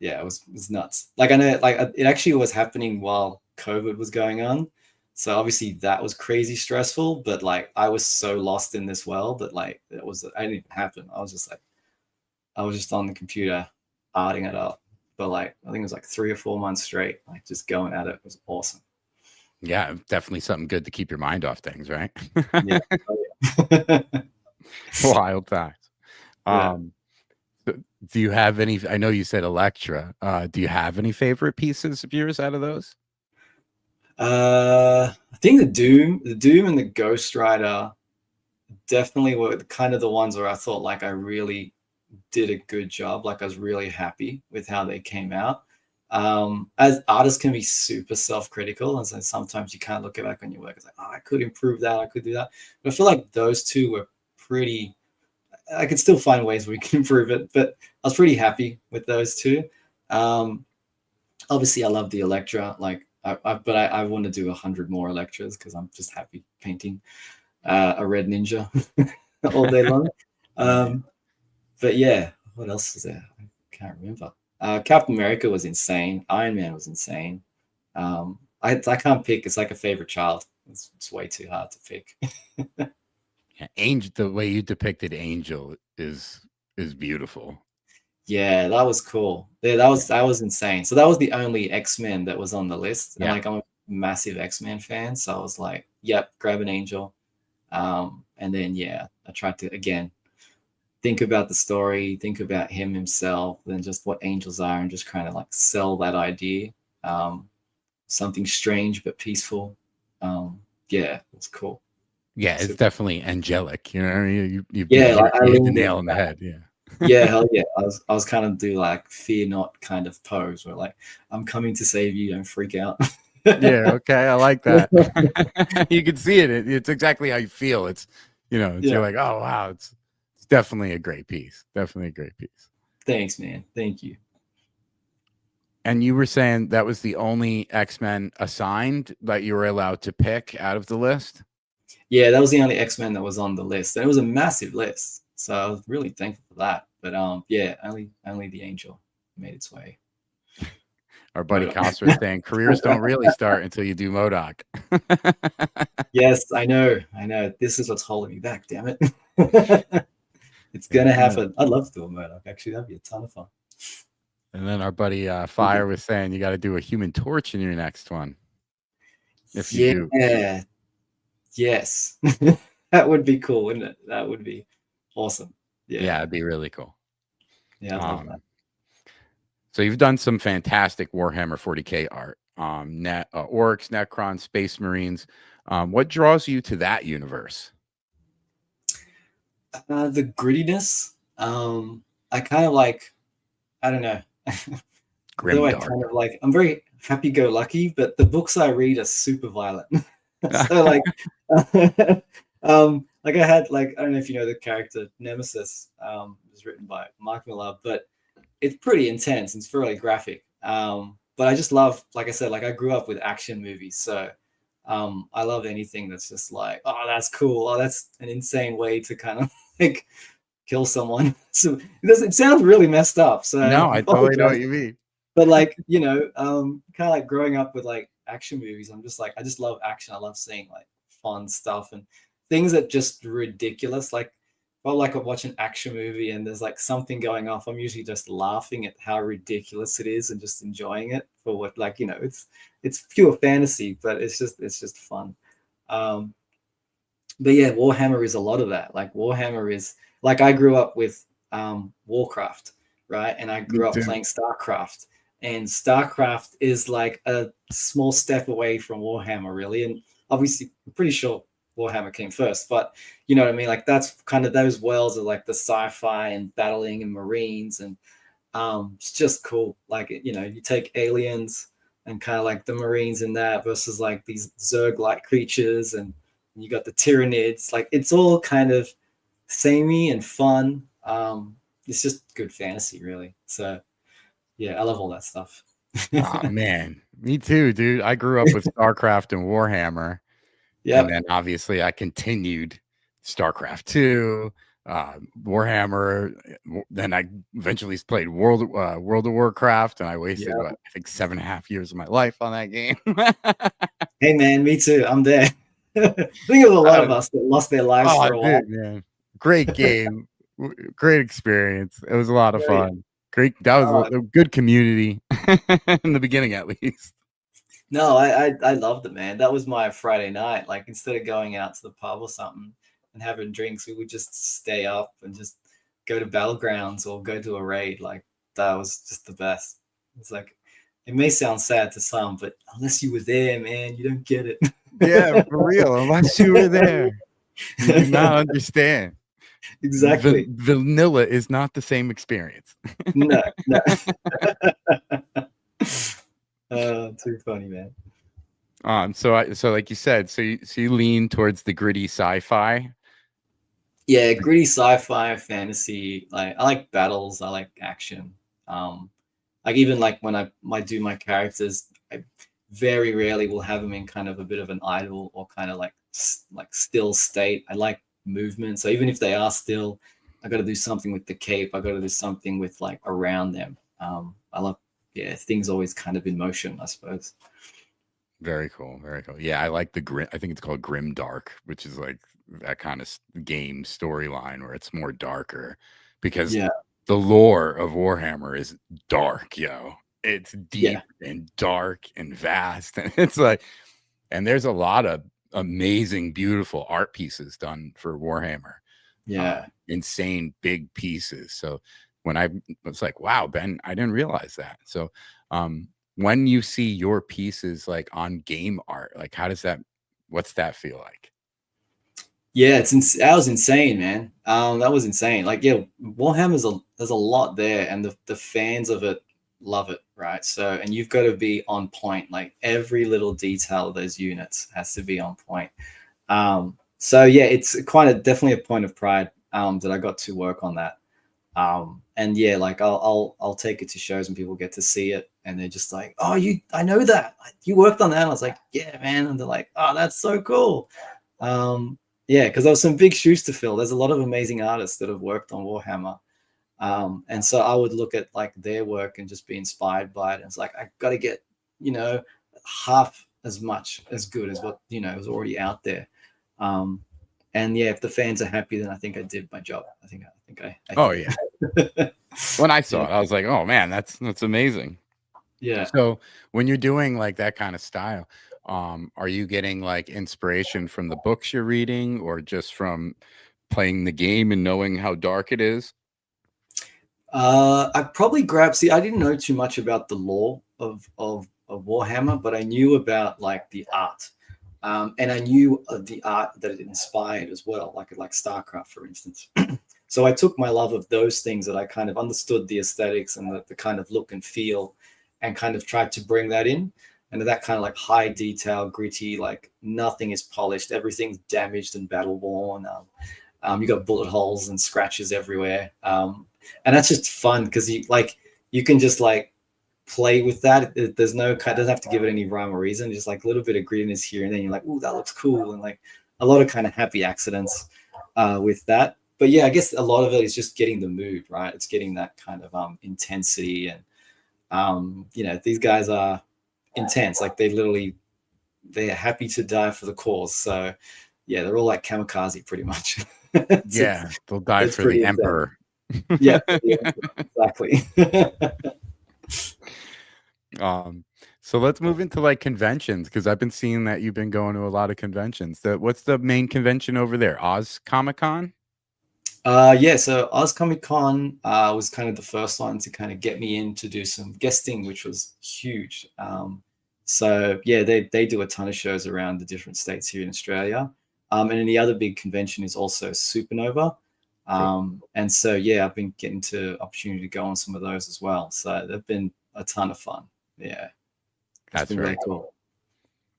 It was nuts. Like I know, like it actually was happening while COVID was going on. So obviously that was crazy stressful, but like I was so lost in this world that like I didn't even happen. I was just on the computer arting it up. But like I think it was like 3 or 4 months straight, like just going at it. It was awesome. Yeah, definitely something good to keep your mind off things, right? Yeah. Wild times. Yeah. Do you have any? I know you said Elektra. Do you have any favorite pieces of yours out of those? I think the Doom and the Ghost Rider, definitely were kind of the ones where I thought like I really did a good job. Like I was really happy with how they came out. As artists can be super self-critical, and so sometimes you can't look back on your work. It's like, oh, I could improve that, I could do that. But I feel like those two were pretty. I could still find ways we can improve it, but I was pretty happy with those two. Obviously, I love the Electra. Like, but I want to do 100 more Electras because I'm just happy painting a red ninja all day long. But yeah, what else is there? I can't remember. Captain America was insane. Iron Man was insane. I can't pick. It's like a favorite child. It's way too hard to pick. Yeah, Angel, the way you depicted Angel is beautiful. Yeah, that was cool. Yeah, that was insane. So that was the only X-Men that was on the list. And like I'm a massive X-Men fan, so I was like, yep, grab an Angel. And then yeah, I tried to again think about the story, think about him himself, and just what angels are, and just kind of like sell that idea. Something strange but peaceful. Yeah, it's cool. Yeah, it's definitely angelic. You know, what I mean? You like, hit the nail on the head. Yeah. Yeah, hell yeah. I was kind of do like fear not kind of pose where like I'm coming to save you, don't freak out. Yeah, okay, I like that. You can see it. It's exactly how you feel. It's you're like, oh wow, it's definitely a great piece. Definitely a great piece. Thanks, man. Thank you. And you were saying that was the only X-Men assigned that you were allowed to pick out of the list? Yeah, that was the only X-Men that was on the list. And it was a massive list. So I was really thankful for that. But yeah, only the Angel made its way. Our buddy Costa was saying careers don't really start until you do MODOK. Yes, I know. This is what's holding me back, damn it. It's gonna happen. I'd love to do a MODOK, actually. That'd be a ton of fun. And then our buddy Fire was saying you got to do a Human Torch in your next one. If you do. Yeah. Yes. That would be cool, wouldn't it? That would be awesome. Yeah, it'd be really cool. Yeah, I love that. So you've done some fantastic Warhammer 40K art. Orcs, Necrons, Space Marines. What draws you to that universe? The grittiness. I kind of like, I don't know. I'm very happy-go-lucky, but the books I read are super violent. So like, like I had like, I don't know if you know the character Nemesis. Was written by Mark Millar, but it's pretty intense. It's fairly graphic. But I just love, like I said, like I grew up with action movies, so I love anything that's just like, oh, that's cool. Oh, that's an insane way to kind of like kill someone. So it sounds really messed up. So no, I totally know what you mean. But like, kind of like growing up with like action movies, I'm just like, I just love action. I love seeing like fun stuff and things that just ridiculous. Like, well, like I watch an action movie and there's like something going off, I'm usually just laughing at how ridiculous it is and just enjoying it for what, like, it's pure fantasy, but it's just fun. But yeah, Warhammer is a lot of that. Like Warhammer is like, I grew up with Warcraft, right? And I grew up playing StarCraft, and StarCraft is like a small step away from Warhammer, really. And obviously, I'm pretty sure Warhammer came first, but you know what I mean? Like that's kind of those worlds of like the sci-fi and battling and Marines, and it's just cool. Like, you take aliens and kind of like the Marines in that versus like these Zerg-like creatures, and you got the Tyranids. Like it's all kind of samey and fun. It's just good fantasy, really. So yeah, I love all that stuff. Oh man, me too, dude. I grew up with StarCraft and Warhammer. Yeah, and then obviously I continued StarCraft 2, Warhammer. Then I eventually played World of Warcraft, and I wasted I think 7.5 years of my life on that game. Hey man, me too. I'm there. I think it was a lot of us that lost their lives for a while. Man. Great game, great experience. It was a lot of fun. Great, that was a good community in the beginning, at least. No, I loved it, man. That was my Friday night. Like instead of going out to the pub or something and having drinks, we would just stay up and just go to battlegrounds or go to a raid. Like that was just the best. It's like, it may sound sad to some, but unless you were there, man, you don't get it. Yeah, for real. Unless you were there. You do not understand. Exactly. Vanilla is not the same experience. No. Too funny, man. So like you said, so you lean towards the gritty sci-fi. Yeah, gritty sci-fi, fantasy. Like I like battles. I like action. Like even like when I do my characters, I very rarely will have them in kind of a bit of an idle or kind of like still state. I like movement. So even if they are still, I got to do something with the cape. I got to do something with like around them. I love, things always kind of in motion, I suppose. Very cool. Very cool. Yeah, I like the grim. I think it's called Grim Dark, which is like that kind of game storyline where it's more darker because the lore of Warhammer is dark, yo. It's deep and dark and vast. And it's like, and there's a lot of amazing, beautiful art pieces done for Warhammer. Yeah. Insane big pieces. So when I was like, wow, Ben, I didn't realize that. So when you see your pieces like on game art, like what's that feel like? Yeah, that was insane, man. That was insane. Like, yeah, Warhammer's there's a lot there, and the fans of it love it, right? So, and you've got to be on point. Like every little detail of those units has to be on point. So yeah, it's definitely a point of pride that I got to work on that. And yeah, like I'll take it to shows and people get to see it and they're just like, oh, I know that you worked on that. And I was like, yeah, man. And they're like, oh, that's so cool. Yeah, because there was some big shoes to fill. There's a lot of amazing artists that have worked on Warhammer. And so I would look at like their work and just be inspired by it. And it's like, I got to get, half as much as good as what, was already out there. And yeah, if the fans are happy, then I think I did my job. I think I oh yeah. When I saw it, I was like, oh man, that's amazing. Yeah. So when you're doing like that kind of style, are you getting like inspiration from the books you're reading or just from playing the game and knowing how dark it is? I probably I didn't know too much about the lore of Warhammer, but I knew about like the art. And I knew the art that it inspired as well, like StarCraft, for instance. So I took my love of those things that I kind of understood the aesthetics and the kind of look and feel and kind of tried to bring that in. And that kind of like high detail, gritty, like nothing is polished. Everything's damaged and battle worn. You got bullet holes and scratches everywhere. And that's just fun because you can just like play with that. There's no kind, doesn't have to give it any rhyme or reason. Just like a little bit of grittiness here, and then you're like, "Ooh, that looks cool," and like a lot of kind of happy accidents with that. But yeah, I guess a lot of it is just getting the mood right. It's getting that kind of intensity, and these guys are intense. Like they're happy to die for the cause. So yeah, they're all like kamikaze pretty much. Yeah, they'll die for the emperor. Yeah, exactly. So let's move into like conventions because I've been seeing that you've been going to a lot of conventions. What's the main convention over there? Oz Comic Con? Yeah, so Oz Comic Con was kind of the first one to kind of get me in to do some guesting, which was huge. So yeah, they do a ton of shows around the different states here in Australia. And then the other big convention is also Supernova. And so yeah, I've been getting to opportunity to go on some of those as well. So they've been a ton of fun. Yeah, that's been very really cool.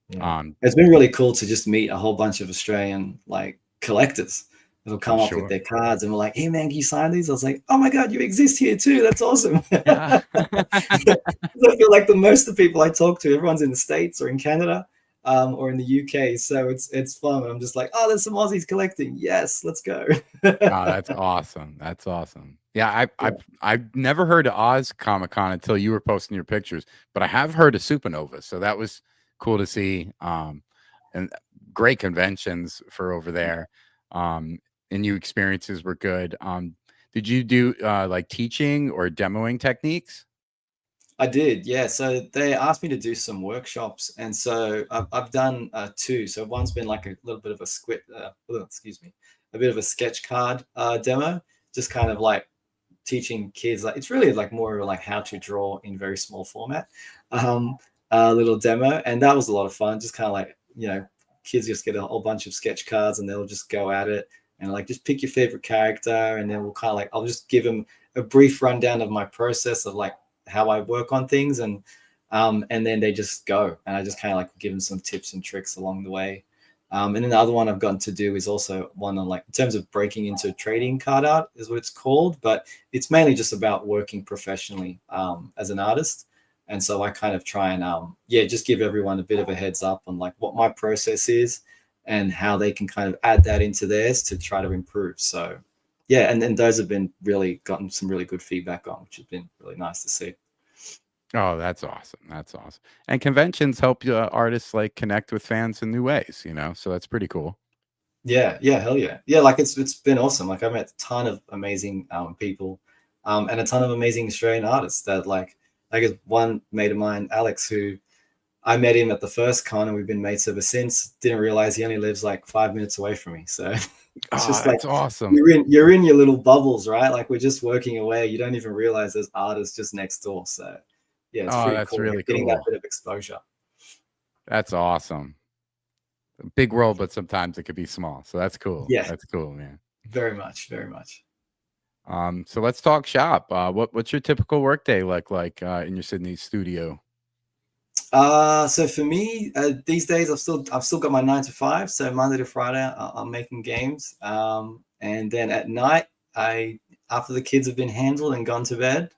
Yeah. It's been really cool to just meet a whole bunch of Australian like collectors that'll come up with their cards and we're like, hey man, can you sign these? I was like, oh my god, you exist here too. That's awesome. Yeah. I feel like most of the people I talk to, everyone's in the States or in Canada. Or in the UK, so it's fun. I'm just like, oh, there's some Aussies collecting. Yes, let's go. Oh, that's awesome. That's awesome. Yeah, I've never heard of Oz Comic Con until you were posting your pictures, but I have heard of Supernova, so that was cool to see. And great conventions for over there. And new experiences were good. Did you do like teaching or demoing techniques? I did, yeah. So they asked me to do some workshops, and so I've done two. So one's been like a little bit of a bit of a sketch card demo, just kind of like teaching kids. Like it's really like more like how to draw in very small format, a little demo, and that was a lot of fun. Just kind of like kids just get a whole bunch of sketch cards and they'll just go at it and like just pick your favorite character, and then we'll kind of like I'll just give them a brief rundown of my process of like how I work on things, and then they just go, and I just kind of like give them some tips and tricks along the way. And then the other one I've gotten to do is also one on like in terms of breaking into trading card art is what it's called, but it's mainly just about working professionally as an artist. And so I kind of try and just give everyone a bit of a heads up on like what my process is and how they can kind of add that into theirs to try to improve. So yeah, and then those have been really gotten some really good feedback on, which has been really nice to see. Oh, that's awesome. That's awesome. And conventions help artists like connect with fans in new ways, you know, so that's pretty cool. Yeah, hell yeah. Yeah, like it's been awesome. Like I met a ton of amazing people and a ton of amazing Australian artists that like I guess one mate of mine, Alex, who I met him at the first con and we've been mates ever since. Didn't realize he only lives like 5 minutes away from me. So it's just that's like awesome. You're in your little bubbles, right? Like we're just working away. You don't even realize there's artists just next door. So yeah, it's pretty that's cool. really Getting cool. that bit of exposure. That's awesome. Big world, but sometimes it could be small. So that's cool. Yeah, that's cool, man. Very much, very much. So let's talk shop. What's your typical workday like in your Sydney studio? So for me, these days I've still got my 9 to 5. So Monday to Friday, I'm making games. And then at night, after the kids have been handled and gone to bed,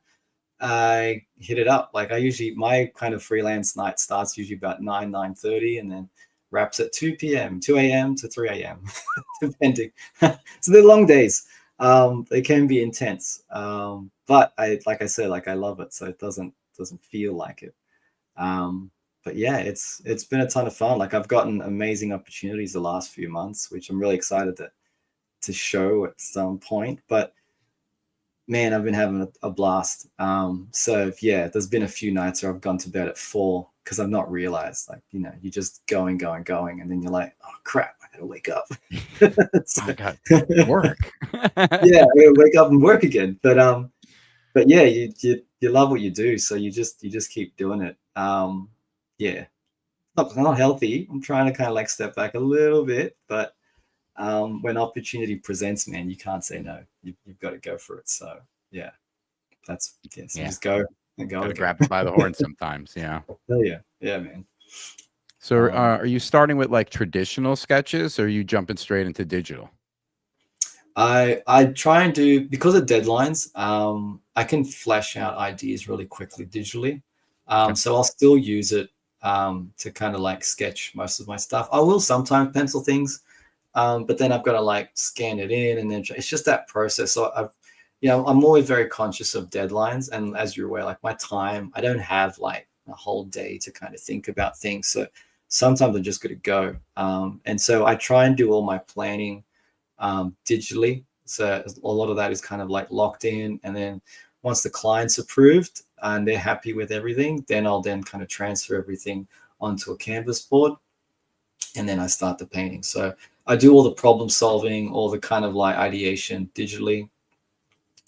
I hit it up. Like my kind of freelance night starts usually about 9:30, and then wraps at 2 p.m., 2 a.m. to 3 a.m. depending. So they're long days. They can be intense. But like I said, like I love it, so it doesn't feel like it. But yeah, it's been a ton of fun. Like I've gotten amazing opportunities the last few months, which I'm really excited to show at some point. But man, I've been having a blast. So yeah, there's been a few nights where I've gone to bed at 4 because I've not realized, like, you know, you're just going, and then you're like, oh crap, I gotta wake up. I got work. Yeah, I gotta wake up and work again. But yeah, you love what you do, so you just keep doing it. Yeah, not healthy. I'm trying to kind of like step back a little bit, but when opportunity presents, man, you can't say no. You've got to go for it. So yeah, just go and go. Gotta grab it by the horn sometimes. Yeah. Hell yeah, man. So are you starting with like traditional sketches, or are you jumping straight into digital? I try and do, because of deadlines, I can flesh out ideas really quickly digitally. So I'll still use it to kind of like sketch most of my stuff. I will sometimes pencil things, but then I've got to like scan it in, and then it's just that process. So I'm always very conscious of deadlines, and as you're aware, like my time, I don't have like a whole day to kind of think about things. So sometimes I'm just going to go, and so I try and do all my planning digitally. So a lot of that is kind of like locked in, and then once the client's approved and they're happy with everything, then I'll then kind of transfer everything onto a canvas board, and then I start the painting. So I do all the problem solving, all the kind of like ideation digitally,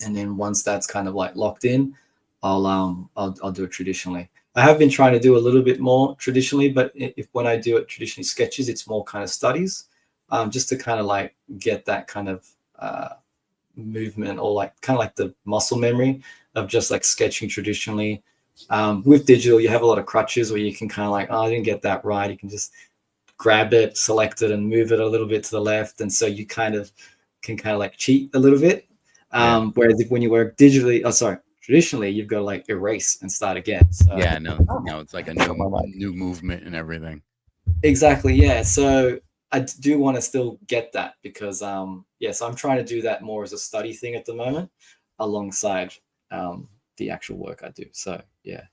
and then once that's kind of like locked in, I'll do it traditionally. I have been trying to do a little bit more traditionally, but when I do it traditionally sketches, it's more kind of studies, just to kind of like get that kind of movement, or like kind of like the muscle memory of just like sketching traditionally. With digital, you have a lot of crutches where you can kind of like, oh, I didn't get that right. You can just grab it, select it, and move it a little bit to the left, and so you kind of can kind of like cheat a little bit. Whereas when you work traditionally, you've got to like erase and start again. So, yeah, no, it's like a new movement and everything. Exactly. Yeah. So I do want to still get that, because so I'm trying to do that more as a study thing at the moment, alongside the actual work I do. So yeah.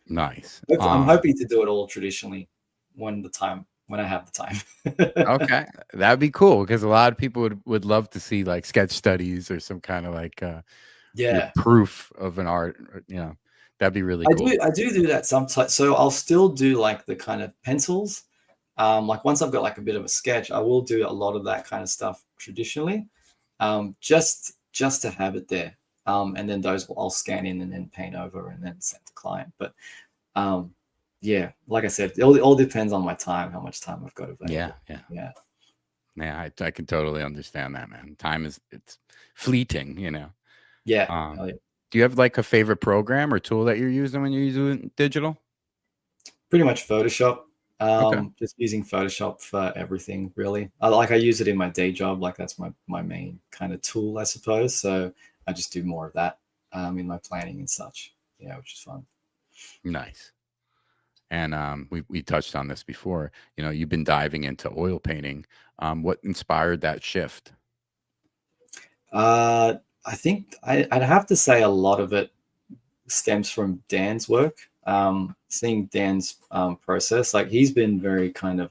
Nice. I'm hoping to do it all traditionally when I have the time. Okay, that'd be cool, because a lot of people would love to see like sketch studies or some kind of like proof of an art. That'd be really cool. I do that sometimes. So I'll still do like the kind of pencils. Like once I've got like a bit of a sketch, I will do a lot of that kind of stuff traditionally, just to have it there. And then those I'll scan in and then paint over and then send to client. But yeah, like I said, it all depends on my time, how much time I've got available. Yeah. I can totally understand that, man. Time it's fleeting, you know. Yeah. Do you have like a favorite program or tool that you're using when you're using digital? Pretty much Photoshop. Okay. Just using Photoshop for everything, really. I use it in my day job. Like that's my main kind of tool, I suppose. So I just do more of that in my planning and such. Yeah, which is fun. Nice. And we touched on this before. You know, you've been diving into oil painting. What inspired that shift? I think I'd have to say a lot of it stems from Dan's work. Seeing Dan's process, like he's been very kind of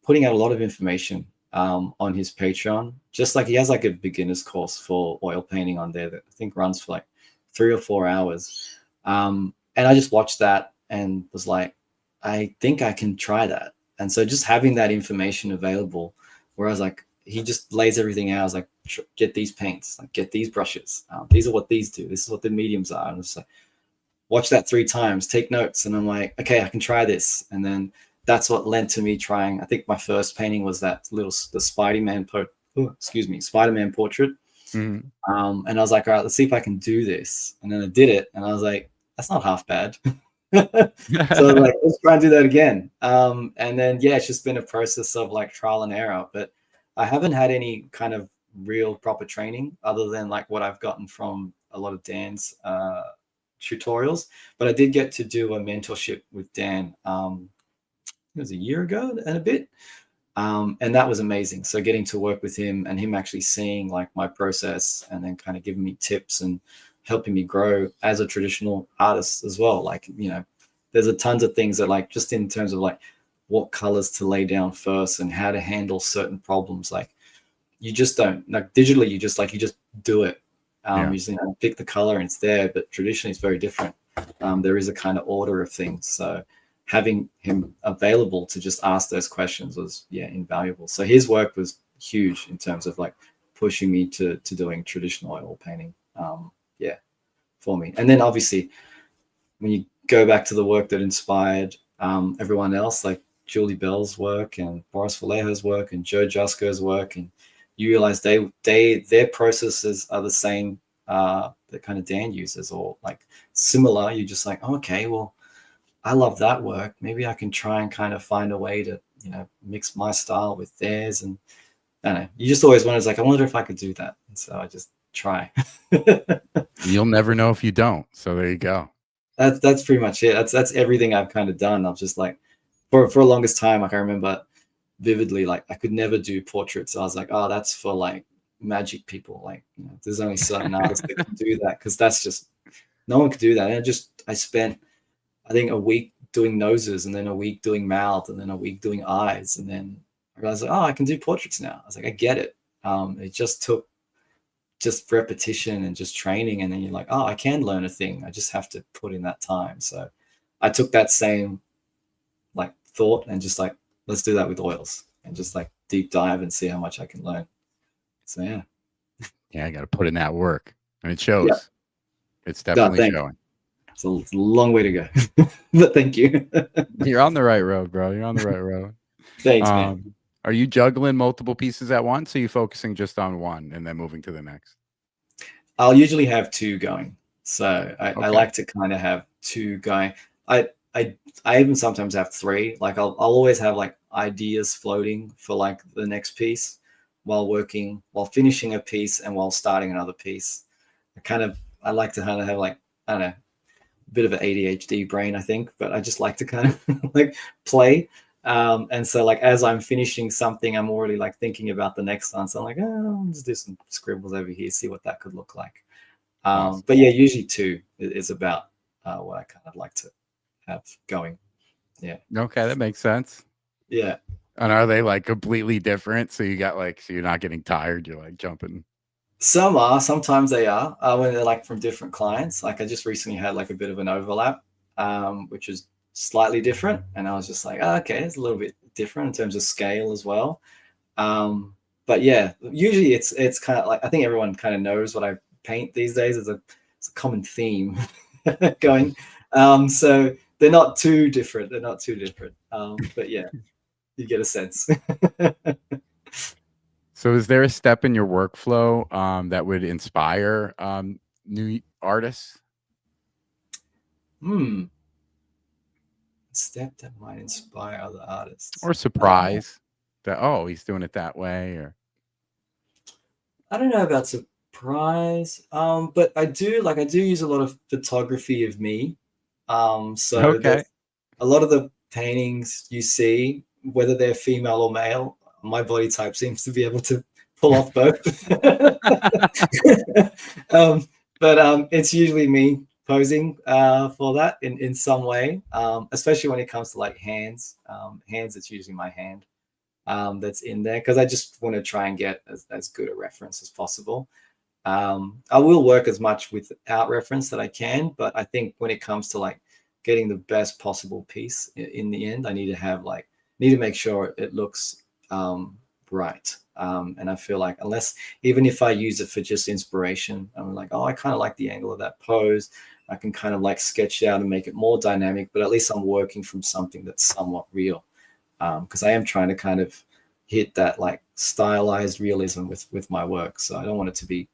putting out a lot of information on his Patreon. Just like he has like a beginner's course for oil painting on there that I think runs for like 3 or 4 hours. And I just watched that and was like, I think I can try that. And so just having that information available, where I was like, he just lays everything out. I was like, get these paints, like get these brushes. These are what these do. This is what the mediums are. And it's like, watch that 3 times, take notes. And I'm like, okay, I can try this. And then that's what led to me trying. I think my first painting was the Spider-Man portrait. Mm-hmm. And I was like, all right, let's see if I can do this. And then I did it. And I was like, that's not half bad. So I was like, let's try and do that again. And then, yeah, it's just been a process of like trial and error, but I haven't had any kind of real proper training other than like what I've gotten from a lot of Dan's tutorials. But I did get to do a mentorship with Dan. It was a year ago and a bit. And that was amazing. So getting to work with him and him actually seeing like my process and then kind of giving me tips and helping me grow as a traditional artist as well. Like, you know, there's a tons of things that like, just in terms of like what colors to lay down first and how to handle certain problems. Like you just don't, like digitally, you just do it. You just, you know, pick the color and it's there, but traditionally it's very different. There is a kind of order of things. So having him available to just ask those questions was, invaluable. So his work was huge in terms of like pushing me to doing traditional oil painting. For me. And then obviously when you go back to the work that inspired everyone else, like Julie Bell's work and Boris Vallejo's work and Joe Jusko's work, and you realize their processes are the same that kind of Dan uses or like similar. You're just like, oh, okay, well, I love that work. Maybe I can try and kind of find a way to, you know, mix my style with theirs. And I don't know, you just always wonder, like, I wonder if I could do that. And so I just try. You'll never know if you don't. So there you go. That's pretty much it. That's everything I've kind of done. I'm just like, for the longest time, like I remember vividly, like I could never do portraits. I was like, oh, that's for like magic people. Like, you know, there's only certain artists that can do that, because that's just, no one could do that. And I spent, I think, a week doing noses, and then a week doing mouth, and then a week doing eyes, and then I realized, like, oh, I can do portraits now. I was like, I get it. It just took just repetition and just training, and then you're like, oh, I can learn a thing. I just have to put in that time. So I took that same like thought and just like, let's do that with oils and just like deep dive and see how much I can learn. So yeah, I got to put in that work, and it shows. Yeah. It's definitely showing. It's a long way to go, but thank you. You're on the right road, bro. You're on the right road. Thanks, man. Are you juggling multiple pieces at once? Or are you focusing just on one and then moving to the next? I'll usually have 2 going. So I like to kind of have 2 going. I even sometimes have 3. Like I'll always have like ideas floating for like the next piece while finishing a piece and while starting another piece. I like to kind of have like, I don't know, a bit of an ADHD brain, I think, but I just like to kind of like play. And so like as I'm finishing something, I'm already like thinking about the next one. So I'm like, oh, I'll just do some scribbles over here, see what that could look like. Awesome. But yeah, usually 2 is about what I kind of like to have going. Yeah. Okay, that makes sense. Yeah. And are they like completely different? So you're not getting tired. You're like jumping. Some are, sometimes they are, when they're like from different clients. Like I just recently had like a bit of an overlap, which is slightly different. And I was just like, oh, okay, it's a little bit different in terms of scale as well. But yeah, usually it's kind of like, I think everyone kind of knows what I paint these days. It's a common theme going. So they're not too different. They're not too different. But yeah, you get a sense. So is there a step in your workflow that would inspire new artists? Step that might inspire other artists. Or surprise that, oh, he's doing it that way, or I don't know about surprise. But I do use a lot of photography of me. So okay. a lot of the paintings you see, whether they're female or male, my body type seems to be able to pull off both. But it's usually me posing for that in some way, especially when it comes to like hands. Hands, it's usually my hand that's in there, because I just want to try and get as good a reference as possible. I will work as much without reference that I can, but I think when it comes to like getting the best possible piece in the end, I need to make sure it looks right. And I feel like even if I use it for just inspiration, I'm like, oh, I kind of like the angle of that pose, I can kind of like sketch it out and make it more dynamic, but at least I'm working from something that's somewhat real. Because I am trying to kind of hit that like stylized realism with my work. So I don't want it to be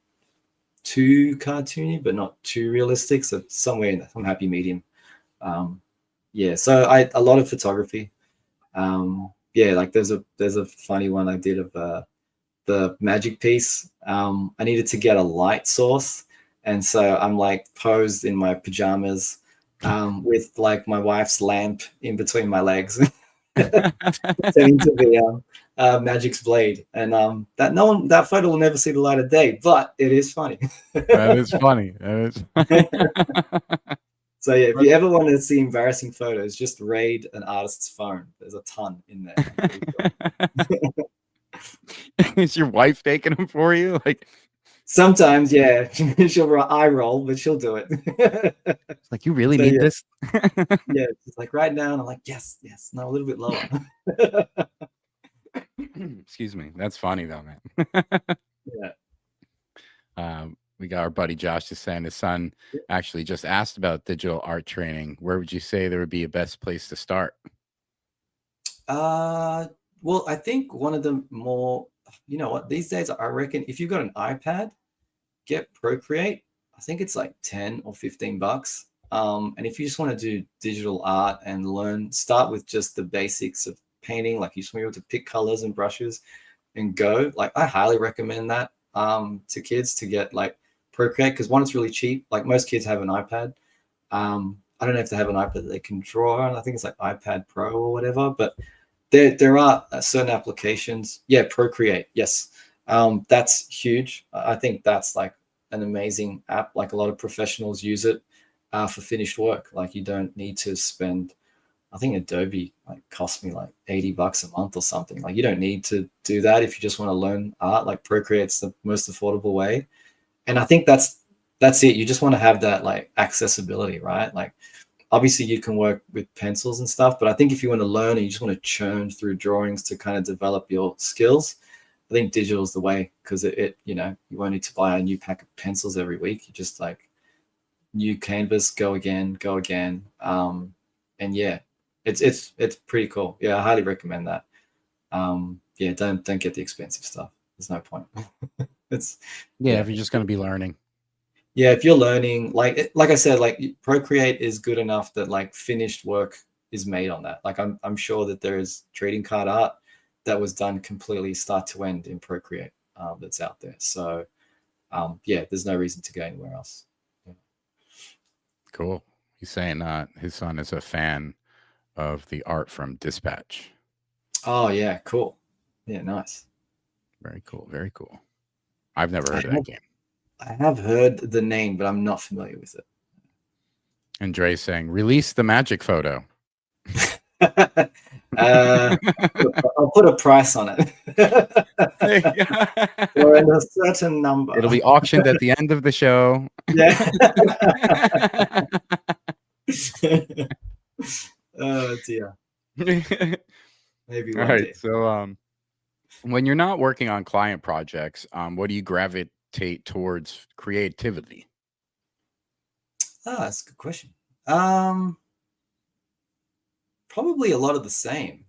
too cartoony, but not too realistic. So somewhere in some happy medium. Yeah, so a lot of photography. Yeah, like there's a funny one I did of the magic piece. I needed to get a light source, and so I'm like posed in my pajamas with like my wife's lamp in between my legs, turning to the magic's blade, and that photo will never see the light of day, but it is funny. That is funny. That is. So yeah, if you ever want to see embarrassing photos, just raid an artist's phone. There's a ton in there. Is your wife taking them for you? Like sometimes, yeah, she'll eye roll, but she'll do it. It's like, you really need this? Yeah, it's like right now, and I'm like, yes, no, a little bit lower. Excuse me. That's funny though, man. Yeah. We got our buddy Josh just saying his son actually just asked about digital art training. Where would you say there would be a best place to start? Well, I think one of the more, you know what, these days, I reckon if you've got an iPad, get Procreate. I think it's like 10 or 15 bucks. And if you just want to do digital art and start with just the basics of painting, like you just want to be able to pick colors and brushes and go, like I highly recommend that to kids to get like Procreate, because one, it's really cheap. Like most kids have an iPad. I don't know if they have an iPad that they can draw on. I think it's like iPad Pro or whatever, but there are certain applications. Yeah, Procreate. Yes. That's huge. I think that's like an amazing app. Like a lot of professionals use it for finished work. Like you don't need to spend, I think Adobe like cost me like 80 bucks a month or something. Like you don't need to do that if you just want to learn art. Like Procreate's the most affordable way. And I think that's it. You just want to have that like accessibility, right? Like obviously you can work with pencils and stuff, but I think if you want to learn and you just want to churn through drawings to kind of develop your skills, I think digital is the way, because it you know, you won't need to buy a new pack of pencils every week. You just like new canvas, go again. And yeah, it's pretty cool. Yeah, I highly recommend that. Yeah, don't get the expensive stuff. There's no point. If you're just going to be learning. Yeah, if you're learning, like I said, like Procreate is good enough that like finished work is made on that. Like I'm sure that there is trading card art that was done completely start to end in Procreate that's out there. So yeah, there's no reason to go anywhere else. Yeah. Cool. He's saying his son is a fan of the art from Dispatch. Oh yeah, cool. Yeah, nice. Very cool. Very cool. I've never heard of that game. I have heard the name, but I'm not familiar with it. And Dre's saying, release the magic photo. I'll put a price on it. Or in a certain number. It'll be auctioned at the end of the show. Yeah. Oh dear. Maybe one day. So when you're not working on client projects, what do you gravitate towards creativity? That's a good question. probably a lot of the same,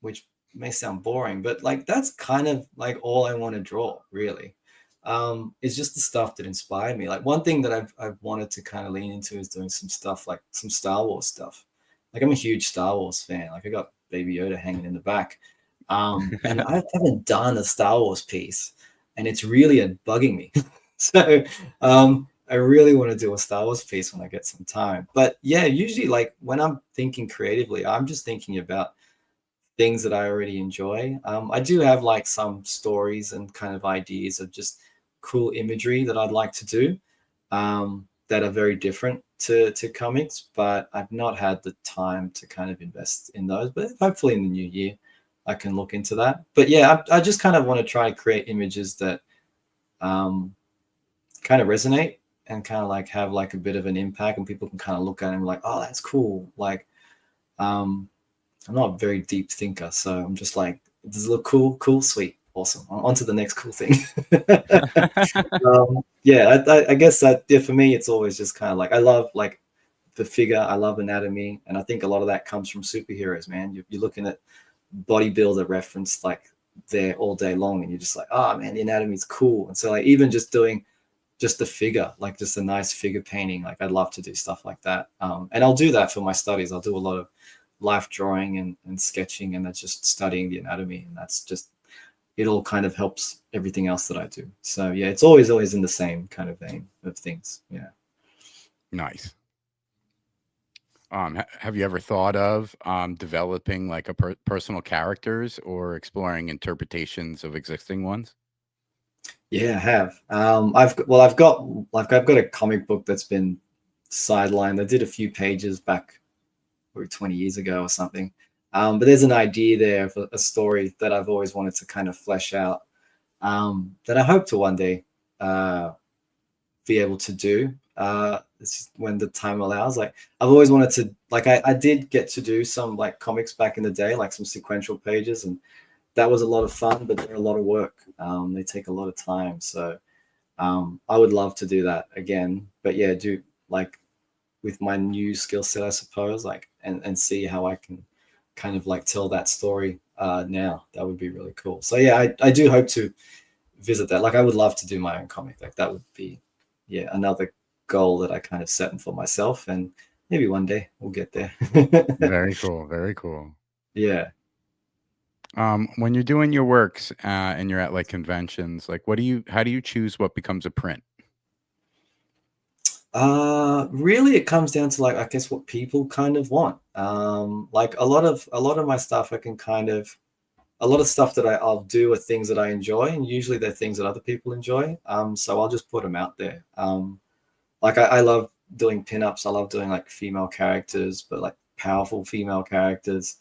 which may sound boring, but like that's kind of like all I want to draw, really. It's just the stuff that inspired me. Like one thing that I've wanted to kind of lean into is doing some stuff like some Star Wars stuff. Like I'm a huge Star Wars fan. Like I got Baby Yoda hanging in the back. And I haven't done a Star Wars piece, and it's really bugging me. So I really want to do a Star Wars piece when I get some time. But yeah, usually like when I'm thinking creatively, I'm just thinking about things that I already enjoy. I do have like some stories and kind of ideas of just cool imagery that I'd like to do that are very different to comics, but I've not had the time to kind of invest in those. But hopefully in the new year, I can look into that. But yeah, I just kind of want to try to create images that kind of resonate and kind of like have like a bit of an impact, and people can kind of look at it and be like, oh, that's cool. Like, I'm not a very deep thinker, so I'm just like, does it look cool? Cool, sweet, awesome. On to the next cool thing. Yeah, I guess that, yeah, for me, it's always just kind of like, I love like the figure, I love anatomy, and I think a lot of that comes from superheroes, man. You're looking at bodybuilder reference like there all day long, and you're just like, oh man, the anatomy's cool. And so like even just doing just the figure, like just a nice figure painting, like I'd love to do stuff like that. And I'll do that for my studies. I'll do a lot of life drawing and sketching, and that's just studying the anatomy, and that's just, it all kind of helps everything else that I do. So yeah, it's always in the same kind of vein of things. Yeah. Nice. Have you ever thought of developing like a personal characters or exploring interpretations of existing ones? Yeah, I have. I've got a comic book that's been sidelined. I did a few pages back or 20 years ago or something. But there's an idea there for a story that I've always wanted to kind of flesh out, that I hope to one day be able to do. It's just when the time allows. Like I've always wanted to, like I did get to do some like comics back in the day, like some sequential pages, and that was a lot of fun, but they're a lot of work. They take a lot of time. So I would love to do that again. But yeah, do like with my new skill set, I suppose, like and see how I can kind of like tell that story now. That would be really cool. So yeah, I do hope to visit that. Like I would love to do my own comic. Like that would be, yeah, another goal that I kind of set for myself, and maybe one day we'll get there. Very cool. Very cool. Yeah. When you're doing your works and you're at like conventions, like how do you choose what becomes a print? Really it comes down to like, I guess what people kind of want. Like a lot of my stuff, I can kind of, a lot of stuff that I'll do are things that I enjoy, and usually they're things that other people enjoy. So I'll just put them out there. Like I love doing pinups. I love doing like female characters, but like powerful female characters.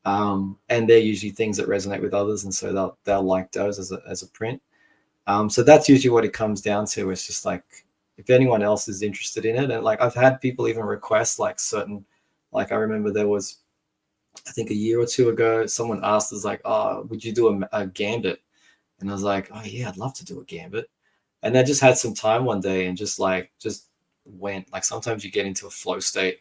And they're usually things that resonate with others, and so they'll like those as a print. So that's usually what it comes down to. It's just like if anyone else is interested in it, and like I've had people even request like certain, like I remember there was, I think a year or two ago, someone asked us like, oh, would you do a gambit? And I was like, oh yeah, I'd love to do a gambit. And I just had some time one day and just went, like sometimes you get into a flow state,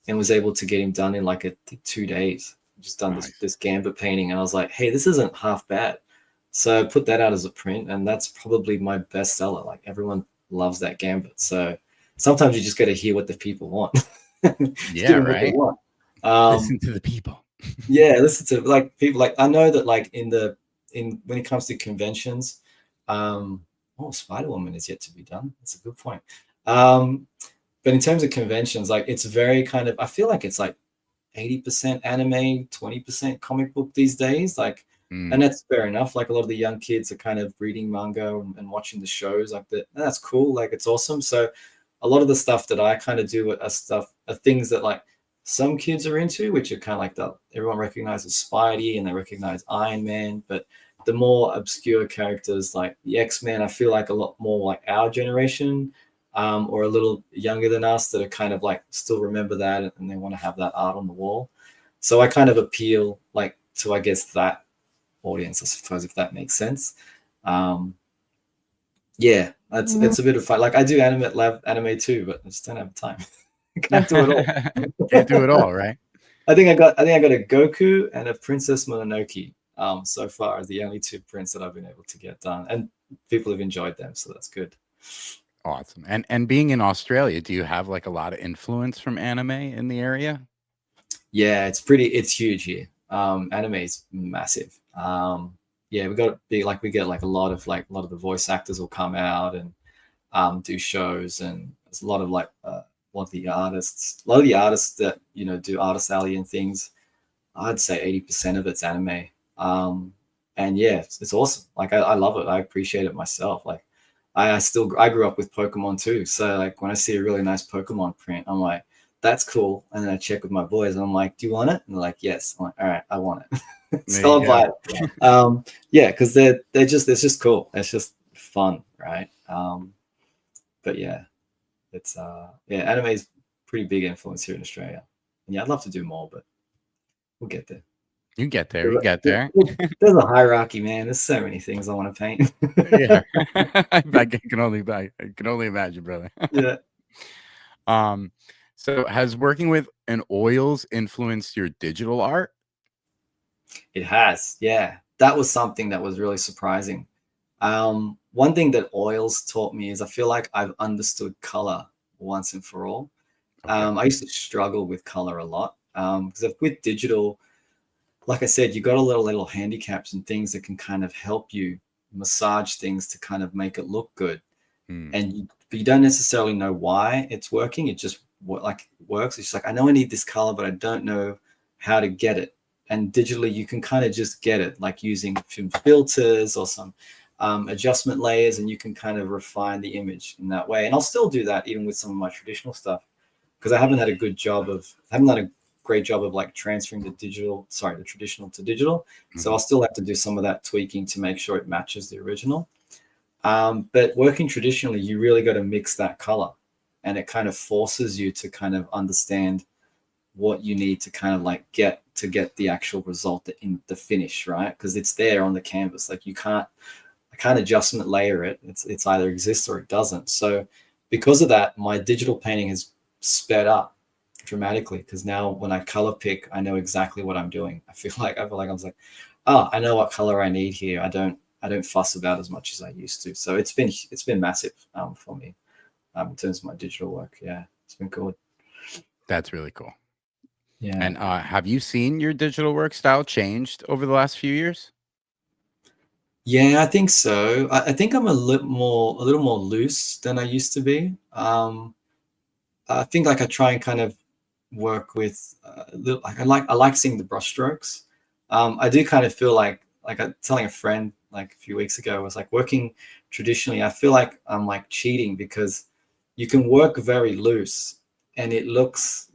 and was able to get him done in like 2 days. Just done Nice. this gambit painting, and I was like, hey, this isn't half bad. So I put that out as a print, and that's probably my best seller. Like everyone loves that gambit. So sometimes you just got to hear what the people want. Yeah, right. Listen to the people. Yeah, listen to like people. Like I know that like when it comes to conventions, Spider-Woman is yet to be done. That's a good point. But in terms of conventions, like it's very kind of, I feel like it's like 80% anime, 20% comic book these days. Like, and that's fair enough. Like a lot of the young kids are kind of reading manga and watching the shows like that. That's cool. Like it's awesome. So a lot of the stuff that I kind of do are things that like some kids are into, which are kind of like everyone recognizes Spidey and they recognize Iron Man, but the more obscure characters like the X-Men, I feel like a lot more like our generation, or a little younger than us, that are kind of like still remember that and they want to have that art on the wall. So I kind of appeal like to, I guess, that audience, I suppose, if that makes sense. Yeah, it's a bit of fun. Like I do anime too, but I just don't have time. Can't do it all. Can't do it all, right? I think I got a Goku and a Princess Mononoke. So far are the only 2 prints that I've been able to get done, and people have enjoyed them, so that's good. Awesome. And being in Australia, do you have like a lot of influence from anime in the area? Yeah, it's huge here. Anime is massive. Yeah, we get like a lot of the voice actors will come out and do shows, and there's a lot of a lot of the artists that do artist alley and things. I'd say 80% of it's anime. And yeah, it's awesome. Like I love it. I appreciate it myself. Like I grew up with Pokemon too. So like when I see a really nice Pokemon print, I'm like, that's cool. And then I check with my boys and I'm like, do you want it? And they're like, yes. I'm like, all right, I want it. So I'll buy it. Yeah, because it's just cool. It's just fun, right? But yeah, it's anime is pretty big influence here in Australia. And yeah, I'd love to do more, but we'll get there. You get there. You get there. There's a hierarchy, man. There's so many things I want to paint. Yeah, I can only imagine, brother. Yeah. So has working with an oils influenced your digital art? It has. Yeah, that was something that was really surprising. One thing that oils taught me is I feel like I've understood color once and for all. Okay. I used to struggle with color a lot because with digital, like I said, you got a little handicaps and things that can kind of help you massage things to kind of make it look good. And you don't necessarily know why it's working. It just works. It's just like, I know I need this color, but I don't know how to get it. And digitally, you can kind of just get it, like using some filters or some adjustment layers, and you can kind of refine the image in that way. And I'll still do that even with some of my traditional stuff, because I haven't done a great job of like transferring the traditional to digital. So I'll still have to do some of that tweaking to make sure it matches the original. But working traditionally, you really got to mix that color, and it kind of forces you to kind of understand what you need to kind of like get the actual result in the finish, right? Because it's there on the canvas. Like I can't adjustment layer it. It's either exists or it doesn't. So because of that, my digital painting has sped up dramatically, because now when I color pick, I know exactly what I'm doing. I feel like I was like, oh, I know what color I need here. I don't fuss about as much as I used to. So it's been massive for me in terms of my digital work. Yeah, it's been cool. That's really cool. Yeah. And have you seen your digital work style changed over the last few years? Yeah, I think so. I think I'm a little more loose than I used to be. I think like I try and kind of work with I like seeing the brush strokes. I do kind of feel like I was telling a friend like a few weeks ago, I was like, working traditionally, I feel like I'm like cheating, because you can work very loose and it looks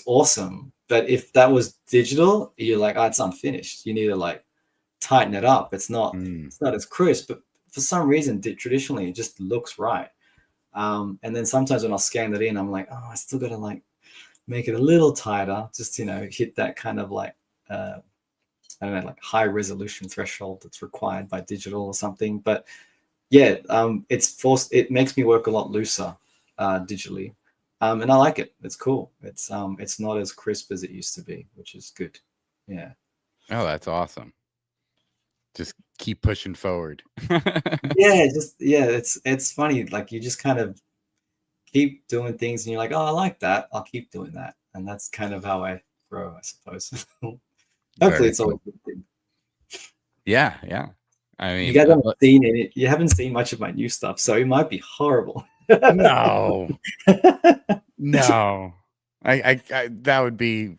awesome. But if that was digital, you're like, oh, it's unfinished. You need to like tighten it up. It's not as crisp, but for some reason traditionally it just looks right. And then sometimes when I'll scan it in, I'm like, oh, I still got to like make it a little tighter, just hit that kind of like I don't know, like high resolution threshold that's required by digital or something. But yeah, it makes me work a lot looser digitally, and I like it. It's cool. It's not as crisp as it used to be, which is good. Yeah. Oh, that's awesome. Just keep pushing forward. Yeah, it's funny. Like you just kind of keep doing things and you're like, oh, I like that. I'll keep doing that. And that's kind of how I grow, I suppose. Hopefully it's always a good thing. Yeah, yeah. I mean, you guys haven't seen it. You haven't seen much of my new stuff, so it might be horrible. No. No. I that would be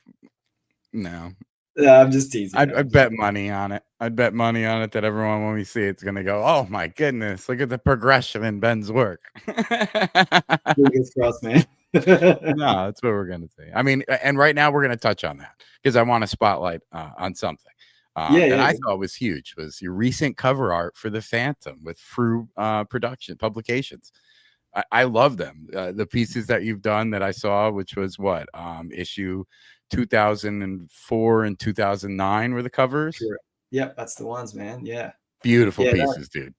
no. Yeah, I'm just teasing. I'd bet money on it. I'd bet money on it that everyone, when we see it's gonna go, oh my goodness, look at the progression in Ben's work. Fingers crossed, man. No, that's what we're gonna say. I mean, and right now we're gonna touch on that because I want to spotlight on something that I thought was huge, was your recent cover art for the Phantom with Fruit Publications. I love them. The pieces that you've done that I saw, which was what issue 2004 and 2009 were the covers. Sure. Yep, that's the ones, man. Yeah, beautiful pieces, dude.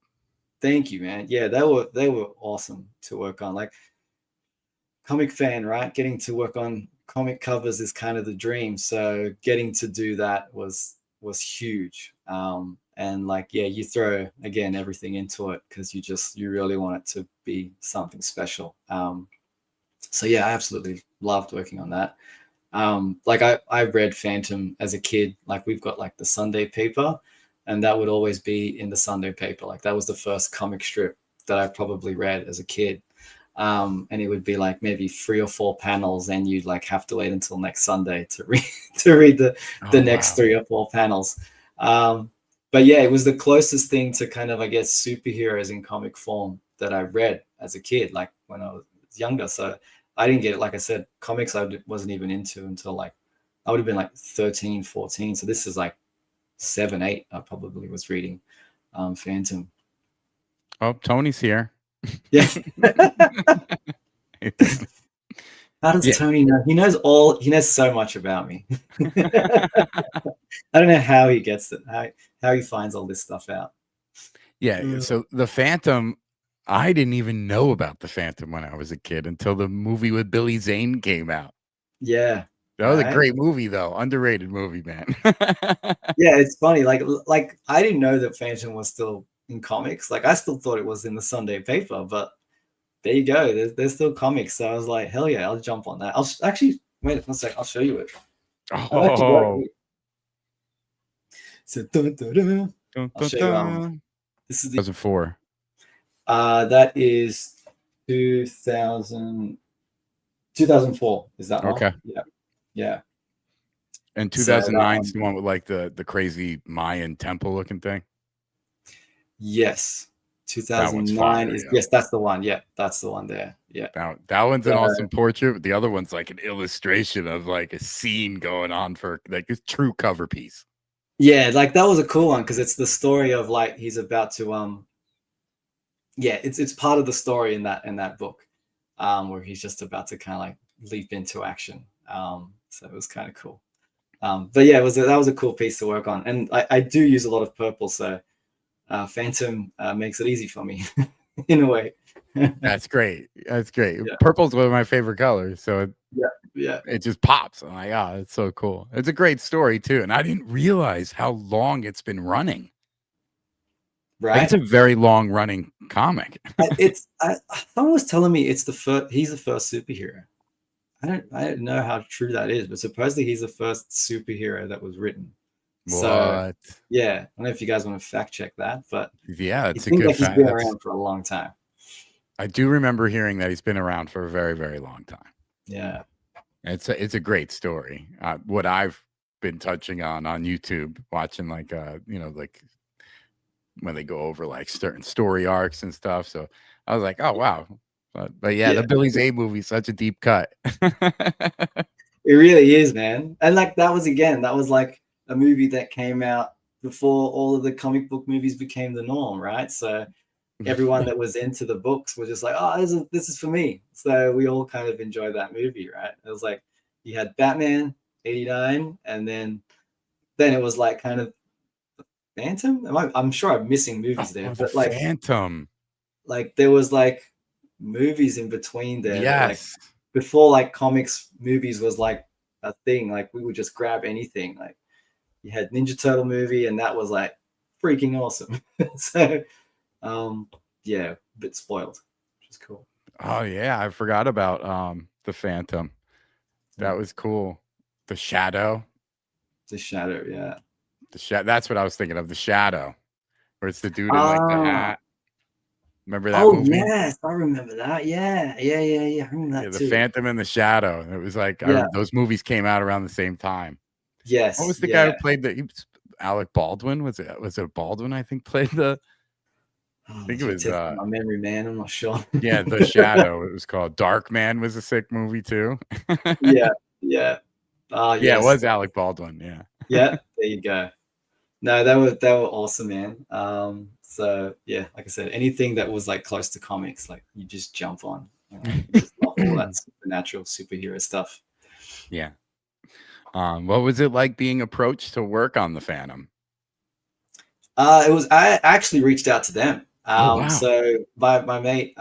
Thank you, man. Yeah, they were awesome to work on. Like, comic fan, right? Getting to work on comic covers is kind of the dream. So getting to do that was huge. And like, yeah, you throw again everything into it because you really want it to be something special. So yeah, I absolutely loved working on that. Like I read Phantom as a kid. Like we've got like the Sunday paper, and that would always be in the Sunday paper. Like that was the first comic strip that I probably read as a kid. And it would be like maybe 3 or 4 panels, and you'd like have to wait until next Sunday to read the next 3 or 4 panels. But yeah, it was the closest thing to kind of, I guess, superheroes in comic form that I read as a kid, like when I was younger. So I didn't get it. Like I said, comics I wasn't even into until like I would have been like 13, 14. So this is like 7, 8. I probably was reading Phantom. Oh, Tony's here. Yeah. How does Tony know? He knows so much about me. I don't know how he gets it, how he finds all this stuff out. Yeah. So the Phantom, I didn't even know about the Phantom when I was a kid until the movie with Billy Zane came out. Yeah. That was a great movie, though. Underrated movie, man. Yeah, it's funny. Like I didn't know that Phantom was still in comics. Like I still thought it was in the Sunday paper, but there you go. There's still comics. So I was like, hell yeah, I'll jump on that. I'll actually wait 1 sec. I'll show you it. Oh. So I'll show you. This is 2004. That is 2004. Is that okay? Yeah. Yeah. And 2009 is the one with like the crazy Mayan temple looking thing. Yes. 2009 is yes, that's the one. Yeah, that's the one there. Yeah. That one's an awesome portrait, but the other one's like an illustration of like a scene going on for like a true cover piece. Yeah, like that was a cool one because it's the story of like he's about to yeah, it's part of the story in that book, where he's just about to kind of like leap into action. So it was kind of cool. But yeah, that was a cool piece to work on, and I do use a lot of purple, so Phantom makes it easy for me in a way. That's great. That's great. Yeah. Purple's one of my favorite colors, so yeah, it just pops. I'm like, oh, it's so cool. It's a great story too, and I didn't realize how long it's been running. Right, like, it's a very long running comic. Someone was telling me it's the first. He's the first superhero. I don't know how true that is, but supposedly he's the first superhero that was written. What? So yeah, I don't know if you guys want to fact check that, but yeah, it's a good fact. He's been around for a long time. I do remember hearing that he's been around for a very, very long time. Yeah, it's a great story. What I've been touching on YouTube, watching like like when they go over like certain story arcs and stuff. So I was like, oh wow. But yeah, the Billy Zane movie is such a deep cut. It really is, man. And like that was like a movie that came out before all of the comic book movies became the norm, right? So everyone that was into the books was just like, oh, this is for me. So we all kind of enjoyed that movie, right? It was like you had Batman 89, and then it was like kind of Phantom. I'm sure I'm missing movies there, but like Phantom, like there was like movies in between there. Yes. Like, before like comics movies was like a thing, like we would just grab anything. Like you had Ninja Turtle movie, and that was like freaking awesome. So yeah, a bit spoiled, which is cool. Oh yeah, I forgot about the Phantom. That was cool. The Shadow, yeah. That's what I was thinking of. The Shadow, where it's the dude in like the hat. Remember that movie? Oh yes, I remember that. Yeah. I remember that too. The Phantom and the Shadow. It was like those movies came out around the same time. Yes. What was the guy who played Alec Baldwin? Was it Baldwin? I think played the. I think it was my memory, man. I'm not sure. Yeah, The Shadow. It was called. Dark Man was a sick movie too. Yeah. Yeah, it was Alec Baldwin. Yeah. Yeah, there you go. No, they were awesome, man. So yeah, like I said, anything that was like close to comics, like you just jump on. You just love all that supernatural superhero stuff. Yeah. What was it like being approached to work on the Phantom? I actually reached out to them. Oh, wow. So my mate,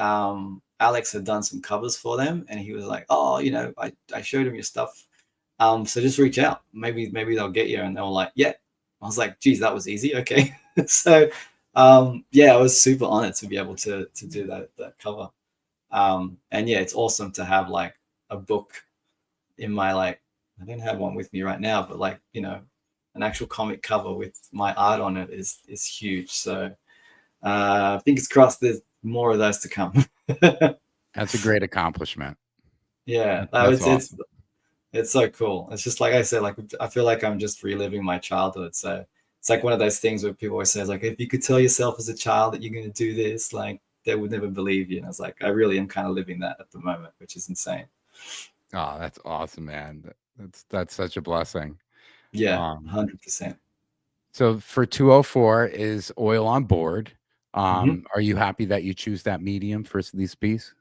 Alex had done some covers for them, and he was like, "Oh, you know, I showed him your stuff. So just reach out. Maybe they'll get you." And they were like, "Yeah." I was like, "Geez, that was easy." Okay. So yeah, I was super honored to be able to do that cover. And yeah, it's awesome to have like a book in my, like, I don't have one with me right now, but like, you know, an actual comic cover with my art on it is huge. So fingers crossed there's more of those to come. That's a great accomplishment. Yeah, That's awesome. It's so cool. It's just like I said, like I feel like I'm just reliving my childhood. So it's like one of those things where people always say, like, if you could tell yourself as a child that you're going to do this, like they would never believe you. And I was like, I really am kind of living that at the moment, which is insane. Oh, that's awesome, man. That's such a blessing. Yeah, 100%. So for 204 is oil on board. Mhm. Are you happy that you choose that medium for this piece?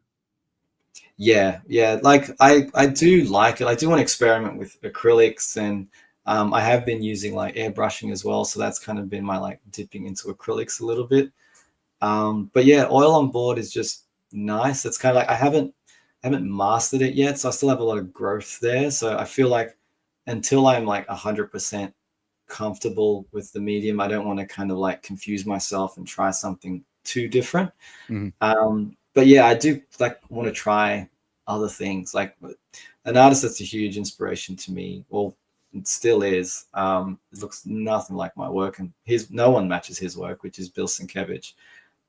Yeah, like I do like it. I do want to experiment with acrylics, and I have been using like airbrushing as well, so that's kind of been my like dipping into acrylics a little bit. But yeah, oil on board is just nice. It's kind of like I haven't mastered it yet, so I still have a lot of growth there. So I feel like until I'm like 100% comfortable with the medium, I don't want to kind of like confuse myself and try something too different. But yeah, I do like want to try other things. Like an artist that's a huge inspiration to me, well, it still is. It looks nothing like my work, and no one matches his work, which is Bill Sienkiewicz.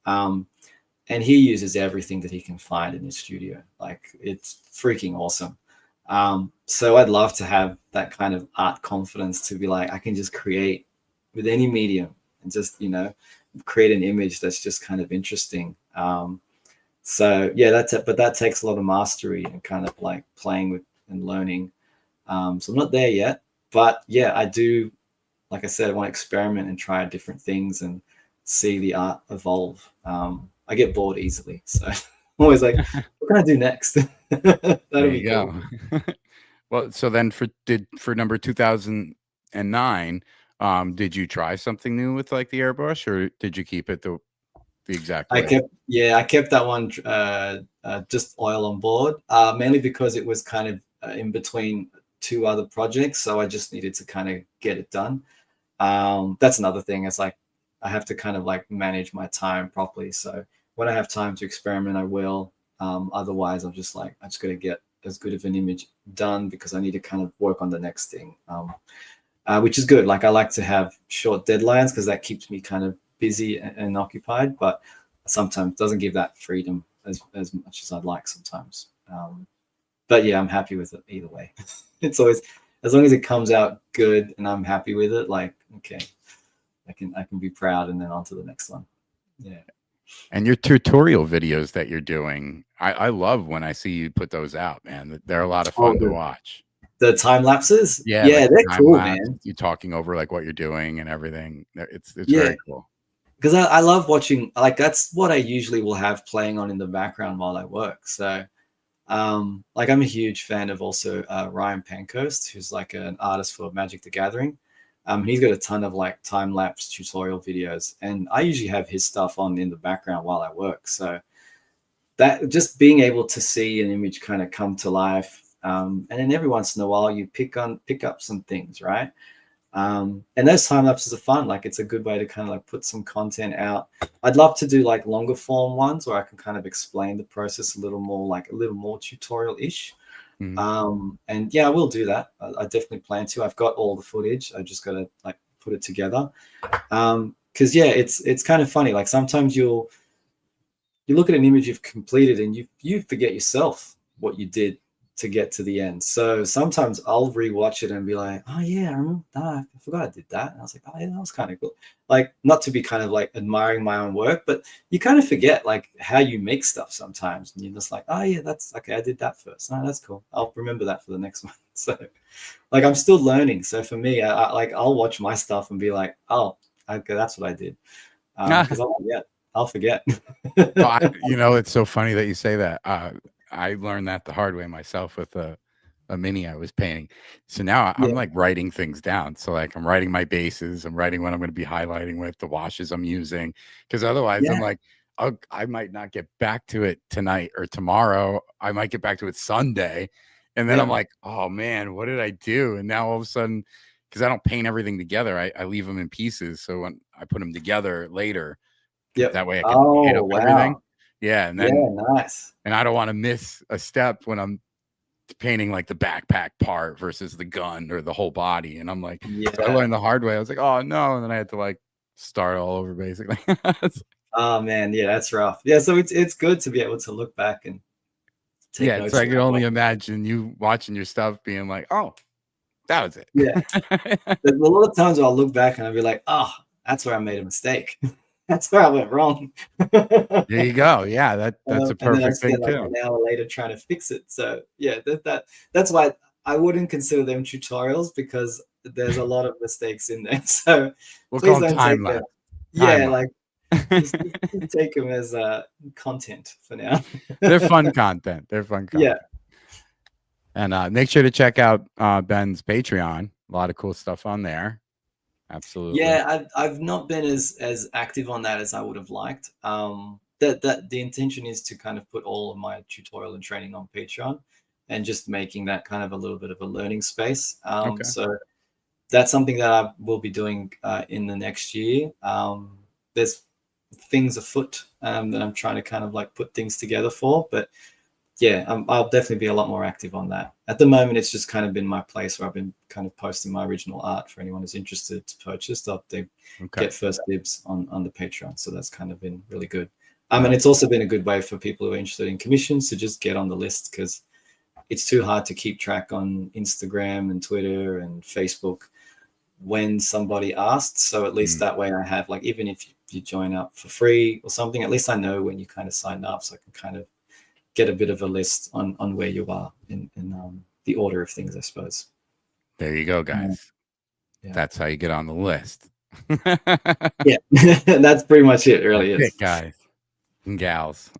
And he uses everything that he can find in his studio. Like it's freaking awesome. So I'd love to have that kind of art confidence to be like, I can just create with any medium and just, you know, create an image that's just kind of interesting. So yeah, that's it. But that takes a lot of mastery and kind of like playing with and learning. So I'm not there yet, but yeah, I do. Like I said, I want to experiment and try different things and see the art evolve. I get bored easily, so I'm always like, what can I do next? That'll be cool. Well, so then for number 2009, did you try something new with like the airbrush, or did you keep it the exact way? I kept that one just oil on board, mainly because it was kind of in between two other projects, so I just needed to kind of get it done. That's another thing. It's like I have to kind of like manage my time properly. So when I have time to experiment, I will. Otherwise, I'm just like, I just got to get as good of an image done because I need to kind of work on the next thing, which is good. Like I like to have short deadlines because that keeps me kind of busy and occupied, but sometimes doesn't give that freedom as much as I'd like sometimes. But yeah, I'm happy with it either way. It's always, as long as it comes out good and I'm happy with it, like, okay, I can be proud and then on to the next one. Yeah. And your tutorial videos that you're doing, I love when I see you put those out, man. They're a lot of fun to watch. The time lapses? Yeah, like they're cool, lapse, man. you talking over like what you're doing and everything. It's very cool. Because I love watching, like that's what I usually will have playing on in the background while I work. So like I'm a huge fan of also Ryan Pancoast, who's like an artist for Magic the Gathering. He's got a ton of like time-lapse tutorial videos, and I usually have his stuff on in the background while I work. So that just being able to see an image kind of come to life, and then every once in a while you pick up some things, right? And those time lapses are fun. Like it's a good way to kind of like put some content out. I'd love to do like longer form ones where I can kind of explain the process a little more, like a little more tutorial-ish. And yeah, I will do that. I definitely plan to. I've got all the footage. I just got to like put it together. Because yeah, it's kind of funny. Like sometimes you look at an image you've completed and you forget yourself what you did to get to the end. So sometimes I'll rewatch it and be like, oh yeah, I remember that. I forgot I did that. And I was like, oh yeah, that was kind of cool. Like not to be kind of like admiring my own work, but you kind of forget like how you make stuff sometimes. And you're just like, oh yeah, that's okay. I did that first. No, that's cool. I'll remember that for the next one. So like I'm still learning. So for me, I'll watch my stuff and be like, oh, okay, that's what I did. Because I'll forget. You know, it's so funny that you say that. I learned that the hard way myself with a mini I was painting. So now I'm like writing things down. So like I'm writing my bases, I'm writing what I'm going to be highlighting with, the washes I'm using. Because otherwise I'm like, I might not get back to it tonight or tomorrow. I might get back to it Sunday. And then I'm like, oh man, what did I do? And now all of a sudden, because I don't paint everything together, I leave them in pieces. So when I put them together later, that way I can hit up everything. Yeah. And then, nice. And I don't want to miss a step when I'm painting like the backpack part versus the gun or the whole body. And I'm like, so I learned the hard way. I was like, oh no. And then I had to like start all over basically. Oh man, yeah, that's rough. Yeah, so it's good to be able to look back and take notes. So I can only imagine you watching your stuff being like, oh, that was it. Yeah. There's a lot of times I'll look back and I'll be like, oh, that's where I made a mistake. That's where I went wrong. There you go. Yeah, that's a perfect thing like too. An hour later trying to fix it. So yeah, that's why I wouldn't consider them tutorials, because there's a lot of mistakes in there. So we'll call them time lapse. Yeah, like just take them as content for now. They're fun content. They're fun content. Yeah. And make sure to check out Ben's Patreon. A lot of cool stuff on there. Absolutely. Yeah, I've not been as active on that as I would have liked. That the intention is to kind of put all of my tutorial and training on Patreon, and just making that kind of a little bit of a learning space. So that's something that I will be doing in the next year. There's things afoot that I'm trying to kind of like put things together for, but yeah, I'll definitely be a lot more active on that. At the moment, it's just kind of been my place where I've been kind of posting my original art for anyone who's interested to purchase. They get first dibs on the Patreon. So that's kind of been really good. And it's also been a good way for people who are interested in commissions to just get on the list, because it's too hard to keep track on Instagram and Twitter and Facebook when somebody asks. So at least that way I have, like, even if you join up for free or something, at least I know when you kind of signed up, so I can kind of get a bit of a list on where you are in the order of things, I suppose. There you go, guys. Yeah. That's how you get on the list. Yeah, that's pretty much it. Really is. Guys and gals.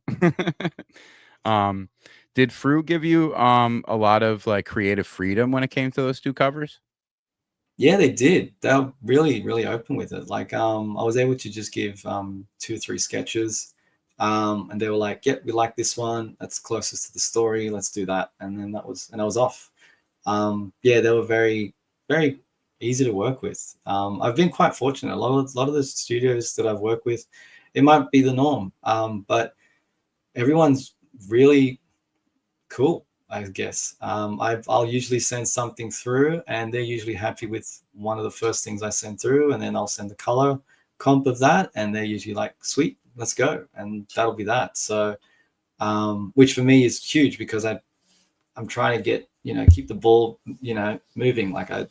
Did Fru give you a lot of like creative freedom when it came to those two covers? Yeah, they did. They were really, really open with it. Like, I was able to just give 2 or 3 sketches, and they were like, "Yep, we like this one. That's closest to the story. Let's do that." And then I was off. Yeah, they were very, very easy to work with. I've been quite fortunate. A lot of the studios that I've worked with, it might be the norm, but everyone's really cool, I guess. I'll usually send something through, and they're usually happy with one of the first things I send through, and then I'll send the color comp of that, and they're usually like, "Sweet, let's go," and that'll be that. So, which for me is huge, because I'm trying to get, keep the ball, moving. Like I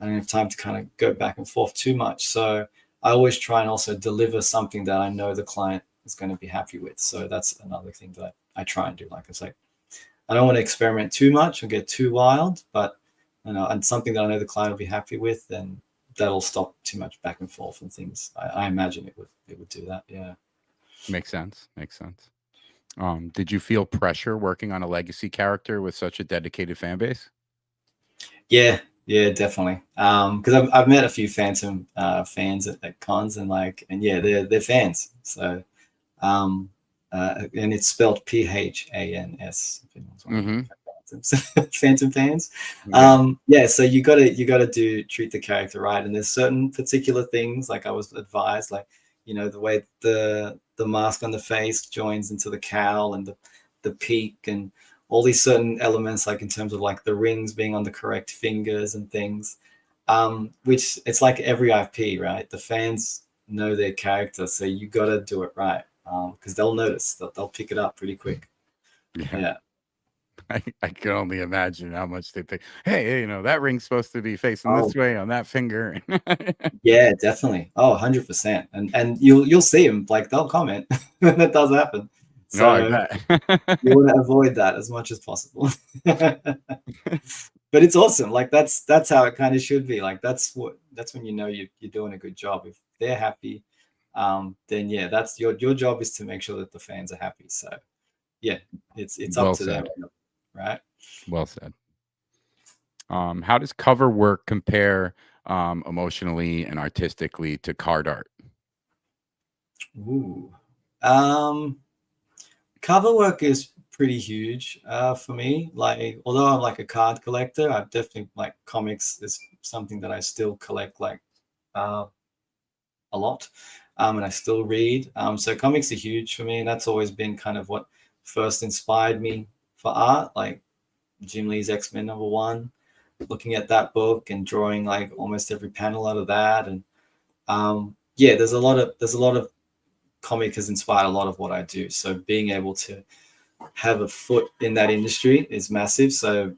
don't have time to kind of go back and forth too much. So I always try and also deliver something that I know the client is going to be happy with. So that's another thing that I try and do. Like I say, I don't want to experiment too much or get too wild, but and something that I know the client will be happy with, then that'll stop too much back and forth and things. I imagine it would do that. Yeah. Makes sense. Did you feel pressure working on a legacy character with such a dedicated fan base? Yeah, definitely. Because I've met a few Phantom fans at cons, and yeah, they're fans. So, and it's spelled PHANS. Phantom fans. Yeah. So you gotta treat the character right, and there's certain particular things, like I was advised, like the way the mask on the face joins into the cowl, and the peak, and all these certain elements, like in terms of like the rings being on the correct fingers and things, which it's like every IP, right? The fans know their character, so you got to do it right, because they'll notice, they'll pick it up pretty quick. Yeah. I can only imagine how much they pick. Hey, that ring's supposed to be facing this way on that finger. Yeah, definitely. 100%. And you'll see them, like they'll comment when that does happen. So you want to avoid that as much as possible. But it's awesome. Like that's how it kind of should be. Like that's when you're doing a good job. If they're happy, then yeah, that's your job is to make sure that the fans are happy. So yeah, it's up to them, right? Well said. How does cover work compare emotionally and artistically to card art? Ooh. Cover work is pretty huge for me. Like, although I'm like a card collector, I've definitely like comics is something that I still collect like a lot, and I still read. So comics are huge for me, and that's always been kind of what first inspired me for art. Like Jim Lee's X-Men #1, looking at that book and drawing like almost every panel out of that, and yeah, there's a lot of comic has inspired a lot of what I do. So being able to have a foot in that industry is massive. So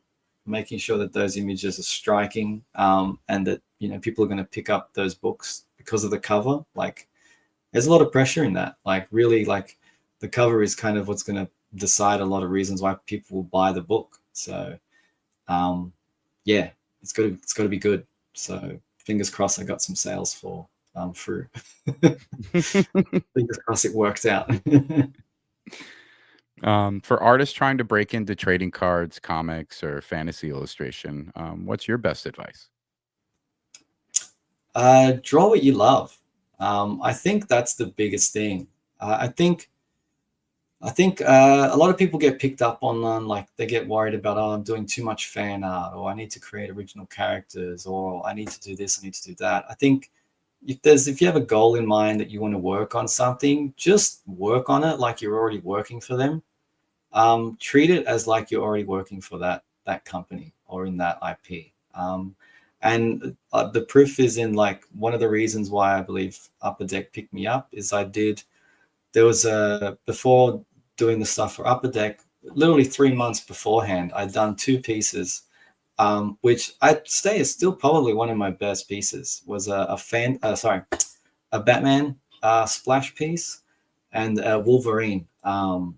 making sure that those images are striking, and that, you know, people are going to pick up those books because of the cover. Like, there's a lot of pressure in that. Like, really, like, the cover is kind of what's going to decide a lot of reasons why people will buy the book. So yeah, it's got to be good. So fingers crossed I got some sales for through. Fingers crossed it worked out. For artists trying to break into trading cards, comics, or fantasy illustration, what's your best advice? Draw what you love. I think that's the biggest thing. I think a lot of people get picked up on like, they get worried about, oh, I'm doing too much fan art, or I need to create original characters, or I need to do this, I need to do that. I think if you have a goal in mind that you want to work on something, just work on it like you're already working for them. Treat it as like you're already working for that company or in that IP. And the proof is in, like, one of the reasons why I believe UpperDeck picked me up is there was before doing the stuff for UpperDeck, literally 3 months beforehand, I'd done 2 pieces, which I'd say is still probably one of my best pieces. Was a Batman splash piece and a Wolverine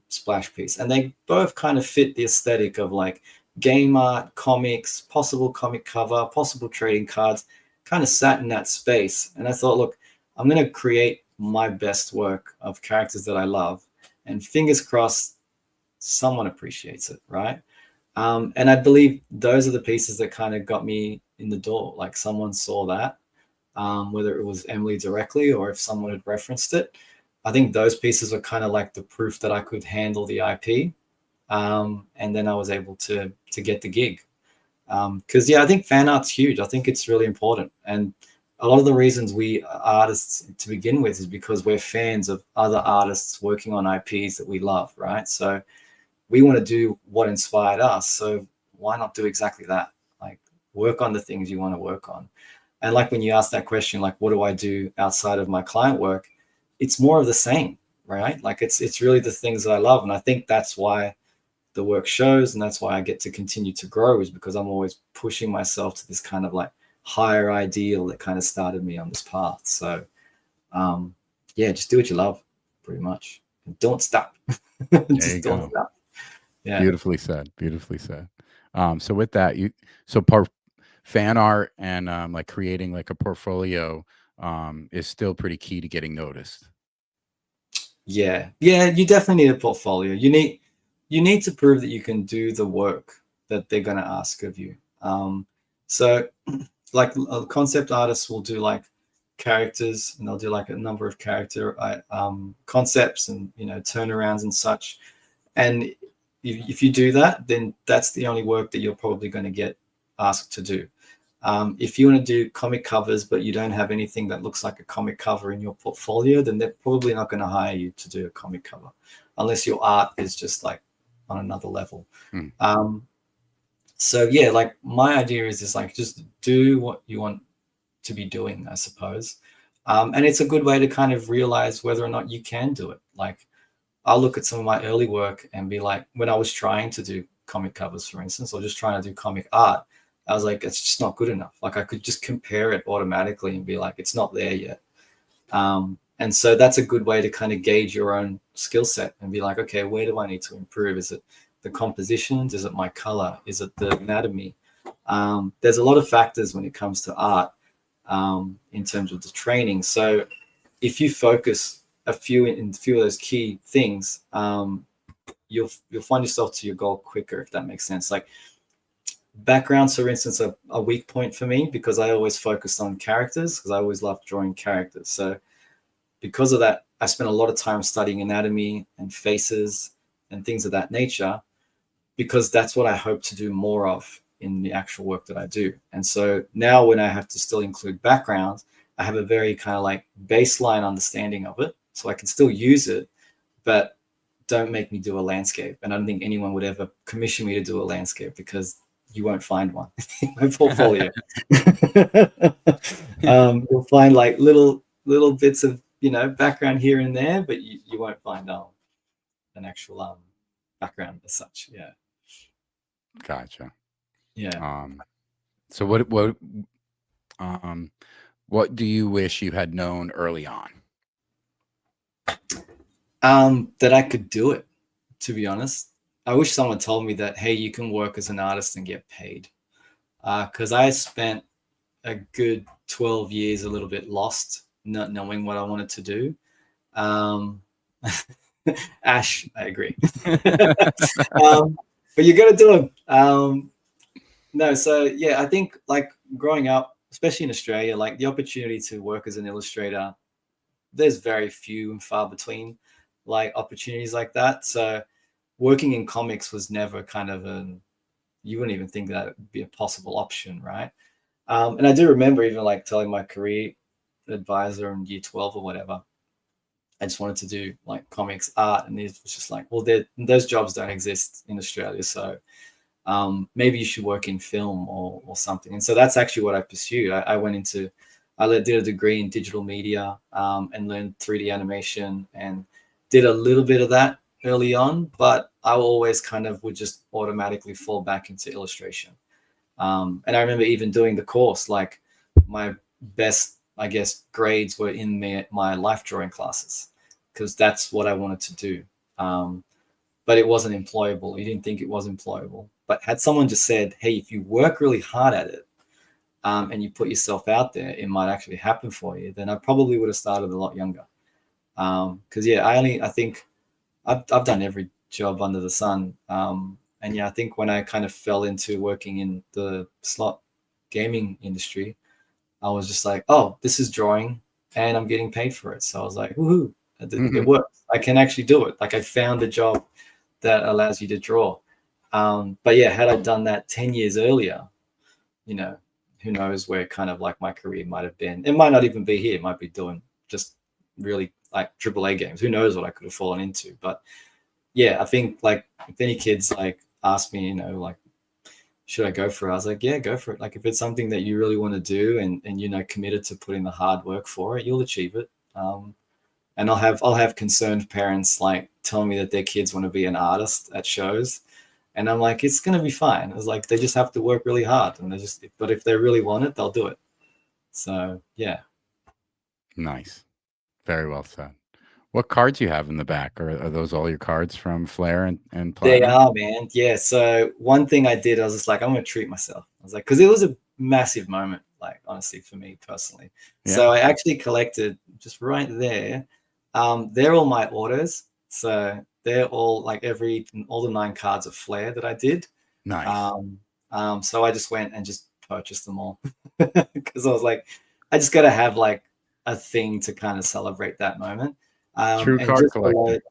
splash piece, and they both kind of fit the aesthetic of like game art, comics, possible comic cover, possible trading cards, kind of sat in that space. And I thought, look, I'm going to create my best work of characters that I love, and fingers crossed someone appreciates it, right? And I believe those are the pieces that kind of got me in the door. Like, someone saw that, whether it was Emily directly or if someone had referenced it. I think those pieces are kind of like the proof that I could handle the IP. And then I was able to get the gig. Because, yeah, I think fan art's huge. I think it's really important. And a lot of the reasons we are artists to begin with is because we're fans of other artists working on IPs that we love, right? So we want to do what inspired us. So why not do exactly that? Like, work on the things you want to work on. And like, when you ask that question, like, what do I do outside of my client work? It's more of the same, right? Like, it's really the things that I love. And I think that's why the work shows, and that's why I get to continue to grow, is because I'm always pushing myself to this kind of like higher ideal that kind of started me on this path. So yeah, just do what you love, pretty much. Don't stop. Just don't stop. Yeah. Beautifully said. Beautifully said. So with that, fan art and like creating like a portfolio is still pretty key to getting noticed. Yeah, you definitely need a portfolio. You need to prove that you can do the work that they're going to ask of you. So like, concept artists will do like characters, and they'll do like a number of character concepts and, you know, turnarounds and such. And if you do that, then that's the only work that you're probably going to get asked to do. If you want to do comic covers, but you don't have anything that looks like a comic cover in your portfolio, then they're probably not going to hire you to do a comic cover, unless your art is just like on another level. So yeah, like, my idea is like, just do what you want to be doing, I suppose. And it's a good way to kind of realize whether or not you can do it. Like, I'll look at some of my early work and be like, when I was trying to do comic covers, for instance, or just trying to do comic art, I was like, it's just not good enough. Like, I could just compare it automatically and be like, it's not there yet. And so that's a good way to kind of gauge your own skill set and be like, okay, where do I need to improve? Is it the compositions? Is it my color? Is it the anatomy? There's a lot of factors when it comes to art in terms of the training. So if you focus a few of those key things, you'll find yourself to your goal quicker, if that makes sense. Like, backgrounds, for instance, are a weak point for me, because I always focused on characters, because I always loved drawing characters. So because of that, I spent a lot of time studying anatomy and faces and things of that nature, because that's what I hope to do more of in the actual work that I do. And so now when I have to still include backgrounds, I have a very kind of like baseline understanding of it, so I can still use it, but don't make me do a landscape. And I don't think anyone would ever commission me to do a landscape, because you won't find one in my portfolio. You'll find like little bits of, you know, background here and there, but you won't find an actual background as such. Yeah. Gotcha. Yeah. So what do you wish you had known early on? That I could do it, to be honest. I wish someone told me that, hey, you can work as an artist and get paid. Because I spent a good 12 years a little bit lost, not knowing what I wanted to do. Ash, I agree. But you got to do them. No, so yeah, I think like growing up, especially in Australia, like the opportunity to work as an illustrator, there's very few and far between like opportunities like that. So working in comics was never kind of you wouldn't even think that would be a possible option, right? And I do remember even like telling my career advisor in year 12 or whatever, I just wanted to do like comics art, and he was just like, well, those jobs don't exist in Australia, so maybe you should work in film or something. And so that's actually what I pursued. I did a degree in digital media and learned 3D animation, and did a little bit of that early on, but I always kind of would just automatically fall back into illustration. And I remember even doing the course, like my best, I guess, grades were in my life drawing classes, because that's what I wanted to do. But it wasn't employable. You didn't think it was employable. But had someone just said, hey, if you work really hard at it and you put yourself out there, it might actually happen for you, then I probably would have started a lot younger. Because yeah, I think I've done every job under the sun. And yeah, I think when I kind of fell into working in the slot gaming industry, I was just like, oh, this is drawing and I'm getting paid for it. So I was like, woohoo, it works. I can actually do it. Like I found a job that allows you to draw. But yeah, had I done that 10 years earlier, you know, who knows where kind of like my career might have been. It might not even be here. It might be doing just really like AAA games. Who knows what I could have fallen into. But yeah, I think like if any kids like ask me, you know, like, should I go for it? I was like, yeah, go for it. Like if it's something that you really want to do and you know, committed to putting the hard work for it, you'll achieve it. And I'll have concerned parents like telling me that their kids want to be an artist at shows. And I'm like, it's going to be fine. It's like, they just have to work really hard, but if they really want it, they'll do it. So yeah. Nice. Very well said. What cards you have in the back? Are those all your cards from Flair and Platinum? They are, man. Yeah. So one thing I did, I was just like, I'm going to treat myself. I was like, because it was a massive moment, like honestly, for me personally. Yeah. So I actually collected just right there. They're all my orders. So they're all like all the 9 cards of Flair that I did. Nice. So I just went and just purchased them all because I was like, I just got to have like a thing to kind of celebrate that moment. True card collector.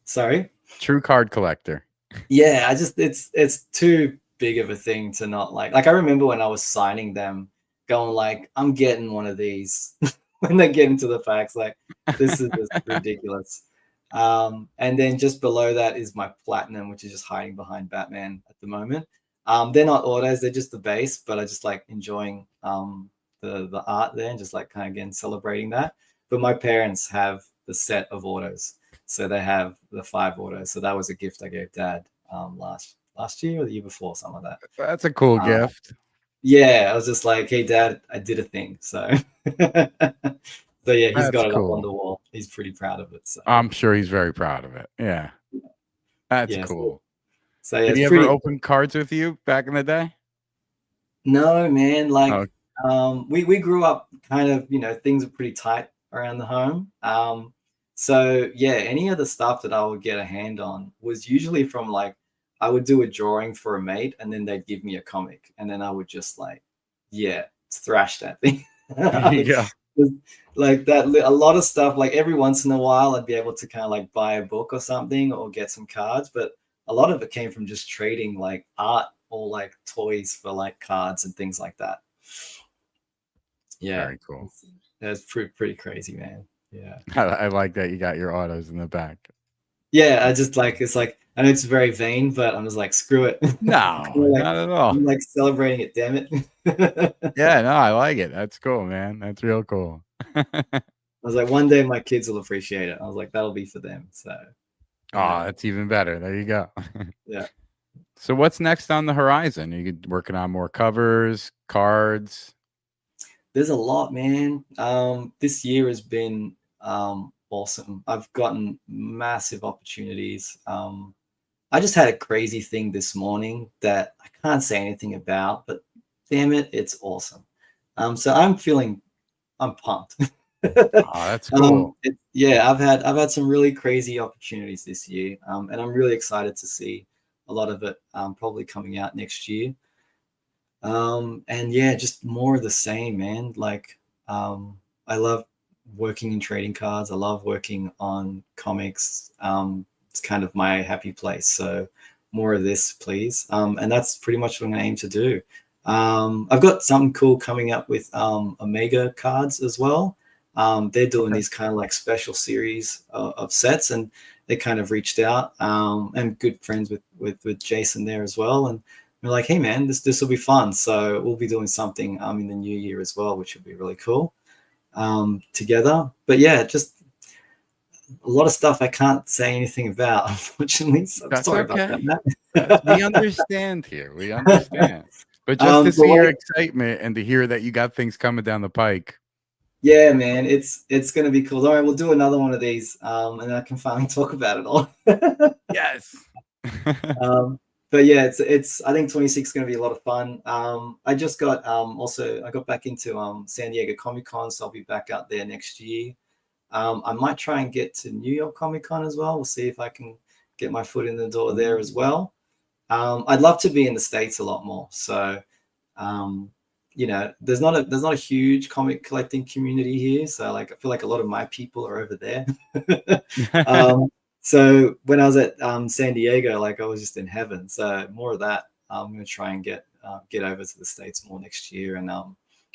Sorry? True card collector. Yeah, it's too big of a thing to not like. Like I remember when I was signing them, going like, I'm getting one of these when they get into the packs. Like this is just ridiculous. And then just below that is my Platinum, which is just hiding behind Batman at the moment. They're not autos, they're just the base, but I just like enjoying the art there and just like kind of again celebrating that. But my parents have the set of autos, so they have the 5 autos. So that was a gift I gave Dad last year or the year before, something like that. That's a cool gift. Yeah, I was just like, hey Dad, I did a thing. So so yeah, he's got it up on the wall. He's pretty proud of it. So I'm sure he's very proud of it. Yeah. That's cool. So yeah, did he ever open cards with you back in the day? No, man. Like we grew up kind of, you know, things are pretty tight around the home. So yeah, any of the stuff that I would get a hand on was usually from like, I would do a drawing for a mate and then they'd give me a comic and then I would just like, thrash that thing. like that, a lot of stuff, like every once in a while I'd be able to kind of like buy a book or something or get some cards, but a lot of it came from just trading like art or like toys for like cards and things like that. Yeah, very cool. That's pretty crazy, man. Yeah. I like that you got your autos in the back. Yeah, I just like, it's like, I know it's very vain, but I'm just like, screw it. No, like, not at all. I'm like celebrating it, damn it. Yeah, no, I like it. That's cool, man. That's real cool. I was like, one day my kids will appreciate it. I was like, that'll be for them. So oh, that's even better. There you go. Yeah. So what's next on the horizon? Are you working on more covers, cards? There's a lot, man. This year has been awesome. I've gotten massive opportunities. I just had a crazy thing this morning that I can't say anything about, but damn it, it's awesome. So I'm pumped. Oh, that's cool. Yeah, I've had some really crazy opportunities this year, and I'm really excited to see a lot of it probably coming out next year. And yeah, just more of the same, man. Like, I love working in trading cards. I love working on comics. It's kind of my happy place. So more of this, please. And that's pretty much what I'm going to aim to do. I've got something cool coming up with Omega cards as well. They're doing these kind of like special series of sets, and they kind of reached out. I'm good friends with Jason there as well, and we're like, hey man, this will be fun. So we'll be doing something in the new year as well, which will be really cool together. But yeah, just a lot of stuff I can't say anything about, unfortunately. So That's sorry okay. about that. We understand here. We understand. But just to see your excitement and to hear that you got things coming down the pike. Yeah, man, it's gonna be cool. All right, we'll do another one of these, and I can finally talk about it all. Yes. But yeah, it's I think 26 is gonna be a lot of fun. I just got I got back into San Diego Comic-Con, so I'll be back out there next year. I might try and get to New York Comic-Con as well. We'll see if I can get my foot in the door there as well. I'd love to be in the States a lot more. So you know, there's not a huge comic collecting community here. So like I feel like a lot of my people are over there. So when I was at San Diego, like I was just in heaven. So more of that. I'm gonna try and get over to the States more next year. And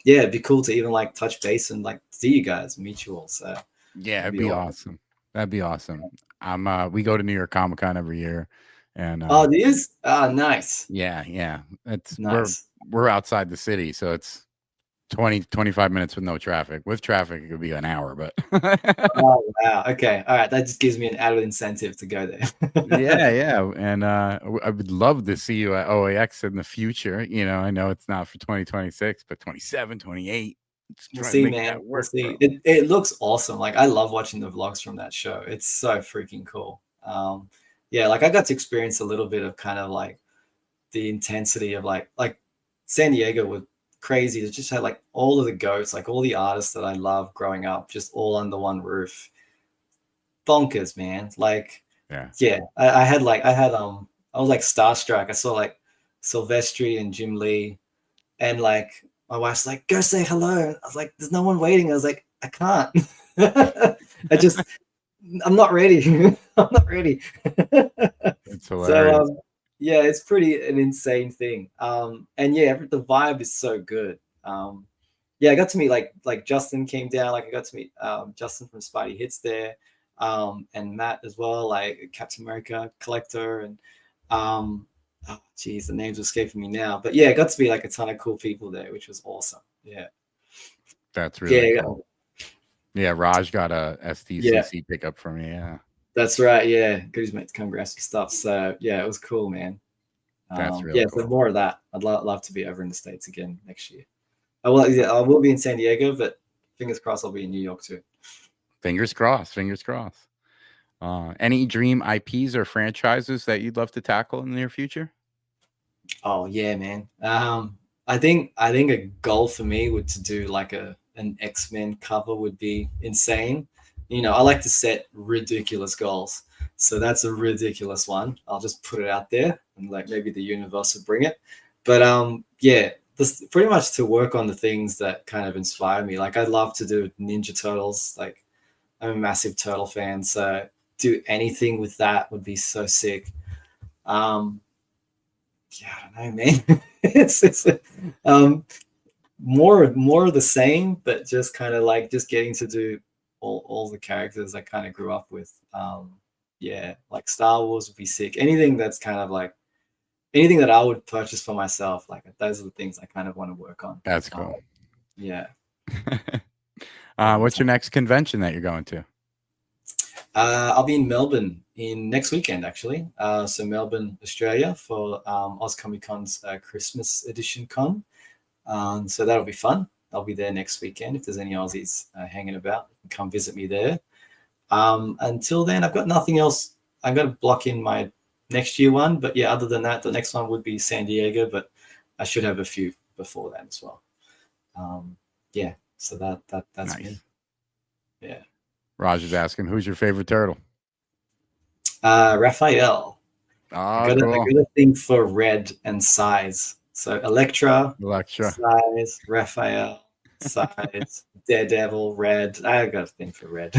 yeah, it'd be cool to even like touch base and like see you guys, meet you all. So yeah, it'd be awesome. That'd be awesome. We go to New York Comic Con every year. And oh, it is? Ah, nice. Yeah. It's nice. We're outside the city, so it's 20-25 minutes with no traffic. With traffic, it could be an hour, but oh wow. Okay. All right. That just gives me an added incentive to go there. yeah. And I would love to see you at OAX in the future. You know, I know it's not for 2026, but 27, 28. We'll see, man. We'll see. It looks awesome. Like I love watching the vlogs from that show. It's so freaking cool. Yeah, like I got to experience a little bit of kind of like the intensity of like San Diego was crazy. It just had like all of the goats, like all the artists that I loved growing up, just all under one roof. Bonkers, man. Like yeah. I was like starstruck. I saw like Silvestri and Jim Lee, and like my wife's like, go say hello. I was like, there's no one waiting. I was like, I can't. I'm not ready. I'm not ready. It's hilarious. So yeah, it's pretty an insane thing. And yeah, the vibe is so good. Yeah, I got to meet like Justin came down. Like I got to meet Justin from Spidey Hits there, and Matt as well, like Captain America Collector, and oh geez, the names are escaping me now. But yeah, I got to be like a ton of cool people there, which was awesome. Yeah, that's really cool. Yeah, Raj got a SDCC pickup from me. Yeah, that's right. Yeah, Goody's mate to come grab some stuff. So yeah, it was cool, man. That's really cool. So more of that. I'd love to be over in the States again next year. I will be in San Diego, but fingers crossed I'll be in New York too. Fingers crossed. Fingers crossed. Any dream IPs or franchises that you'd love to tackle in the near future? Oh yeah, man. I think a goal for me would to do like an X-Men cover would be insane. You know, I like to set ridiculous goals. So that's a ridiculous one. I'll just put it out there and like maybe the universe will bring it. But yeah, this pretty much to work on the things that kind of inspire me. Like I'd love to do Ninja Turtles. Like I'm a massive turtle fan, so do anything with that would be so sick. Yeah, I don't know, man. it's more of the same, but just kind of like just getting to do all the characters I kind of grew up with. Yeah, like Star Wars would be sick. Anything that's kind of like anything that I would purchase for myself. Like those are the things I kind of want to work on. That's cool. Yeah. What's your next convention that you're going to? I'll be in Melbourne next weekend, actually. So Melbourne, Australia, for OzComicCon's Christmas edition con. So that'll be fun. I'll be there next weekend. If there's any Aussies hanging about, come visit me there. Until then, I've got nothing else. I'm going to block in my next year one. But yeah, other than that, the next one would be San Diego. But I should have a few before that as well. Yeah, so that's nice. me. Yeah. Raj is asking, who's your favorite turtle? Raphael. Oh, I got a thing for red and size. So Electra, size, Raphael, size, Daredevil, red. I got a thing for red.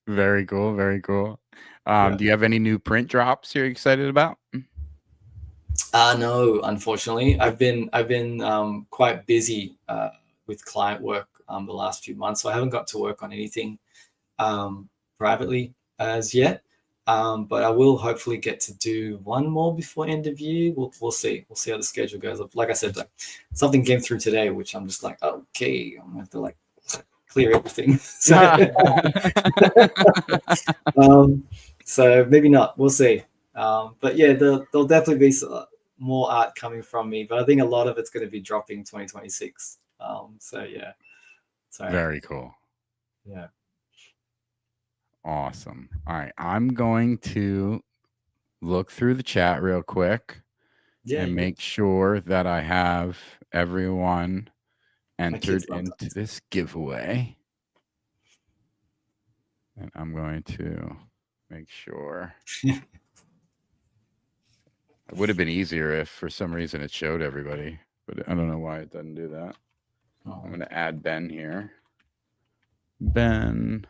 Very cool. Very cool. Do you have any new print drops you're excited about? No, unfortunately. I've been quite busy with client work the last few months, so I haven't got to work on anything privately as yet. But I will hopefully get to do one more before end of year. We'll see. We'll see how the schedule goes. Like I said, something came through today, which I'm just like, okay, I'm gonna have to like clear everything. So maybe not. We'll see. But yeah, there'll definitely be more art coming from me. But I think a lot of it's going to be dropping 2026. So yeah. Very cool. Yeah. Awesome. All right. I'm going to look through the chat real quick and make sure that I have everyone entered into this giveaway. And I'm going to make sure. It would have been easier if for some reason it showed everybody, but I don't know why it doesn't do that. I'm going to add Ben here. Ben.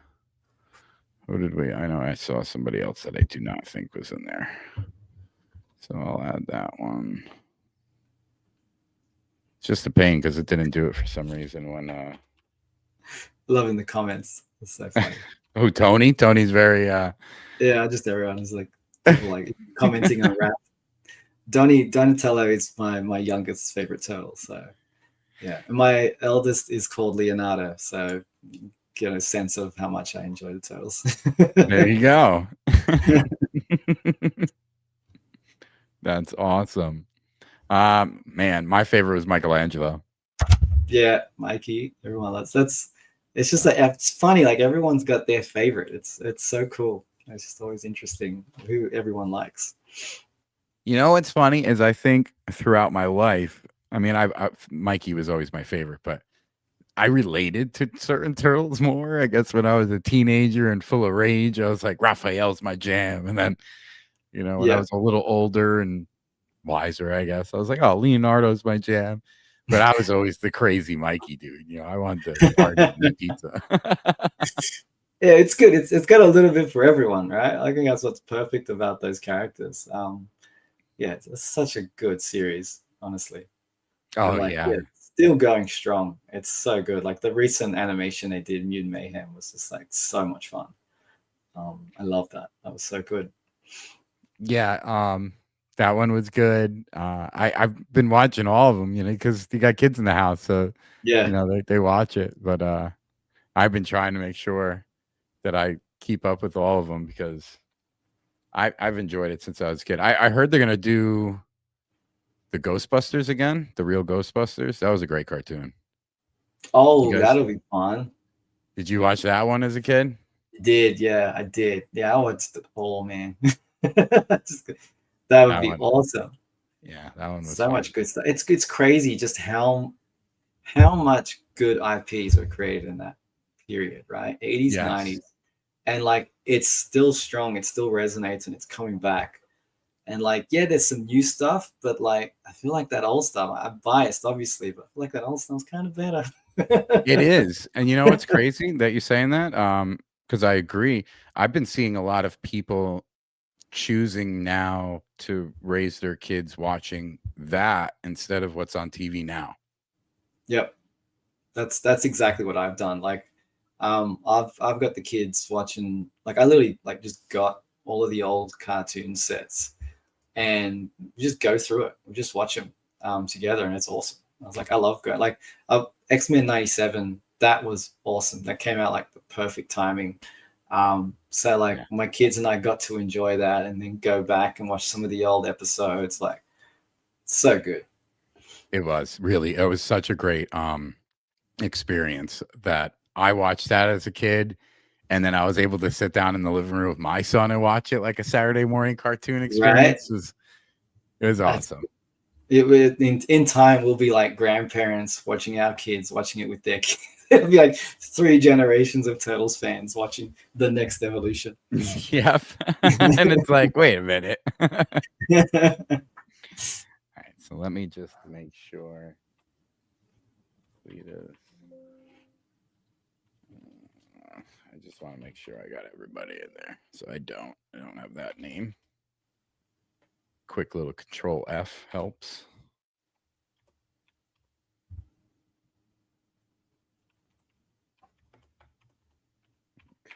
Who did we? I know I saw somebody else that I do not think was in there. So I'll add that one. It's just a pain because it didn't do it for some reason when loving the comments. It's so funny. Oh, Tony? Tony's very yeah, just everyone is like commenting on rap. Donatello is my youngest favorite turtle, so yeah. And my eldest is called Leonardo, so get a sense of how much I enjoy the turtles. There you go. That's awesome. Man, my favorite was Michelangelo. Yeah, Mikey. Everyone loves that's. It's just like it's funny. Like everyone's got their favorite. It's so cool. It's just always interesting who everyone likes. You know what's funny is I think throughout my life, I mean, Mikey was always my favorite, but I related to certain turtles more. I guess when I was a teenager and full of rage, I was like, Raphael's my jam. And then, when I was a little older and wiser, I guess, I was like, oh, Leonardo's my jam. But I was always the crazy Mikey dude. I wanted to party and pizza. Yeah, it's good. It's got a little bit for everyone, right? I think that's what's perfect about those characters. Yeah, it's such a good series, honestly. Oh, yeah. Still going strong. It's so good. Like the recent animation they did, Mutant Mayhem, was just like so much fun. I love that. That was so good. Yeah, that one was good. I've been watching all of them, because you got kids in the house, so yeah, they watch it. But I've been trying to make sure that I keep up with all of them because I've enjoyed it since I was a kid. I heard they're gonna do the Ghostbusters again, the real Ghostbusters. That was a great cartoon. Oh, that'll be fun. Did you watch that one as a kid? I did, yeah, I did. Yeah, I watched it all, man. That would be awesome. Yeah, that one was so much good stuff. It's crazy just how much good IPs were created in that period, right? 80s, 90s. And like it's still strong, it still resonates, and it's coming back. And like, yeah, there's some new stuff, but like, I feel like that old stuff, I'm biased, obviously, but I feel like that old stuff's kind of better. It is. And you know what's crazy that you're saying that? Because I agree. I've been seeing a lot of people choosing now to raise their kids watching that instead of what's on TV now. Yep. That's exactly what I've done. Like, I've got the kids watching, like, I literally like just got all of the old cartoon sets and just go through it. We just watch them together, and it's awesome. I was like, I love going. Like, X-Men '97, that was awesome. That came out like the perfect timing. So like my kids and I got to enjoy that, and then go back and watch some of the old episodes. Like, so good. It was such a great experience that I watched that as a kid. And then I was able to sit down in the living room with my son and watch it like a Saturday morning cartoon experience. Right? It was awesome. In time, we'll be like grandparents watching our kids, watching it with their kids. It'll be like 3 generations of Turtles fans watching the next evolution. Yep. And it's like, wait a minute. All right. So let me just make sure. I just want to make sure I got everybody in there. So I don't have that name. Quick little Control F helps.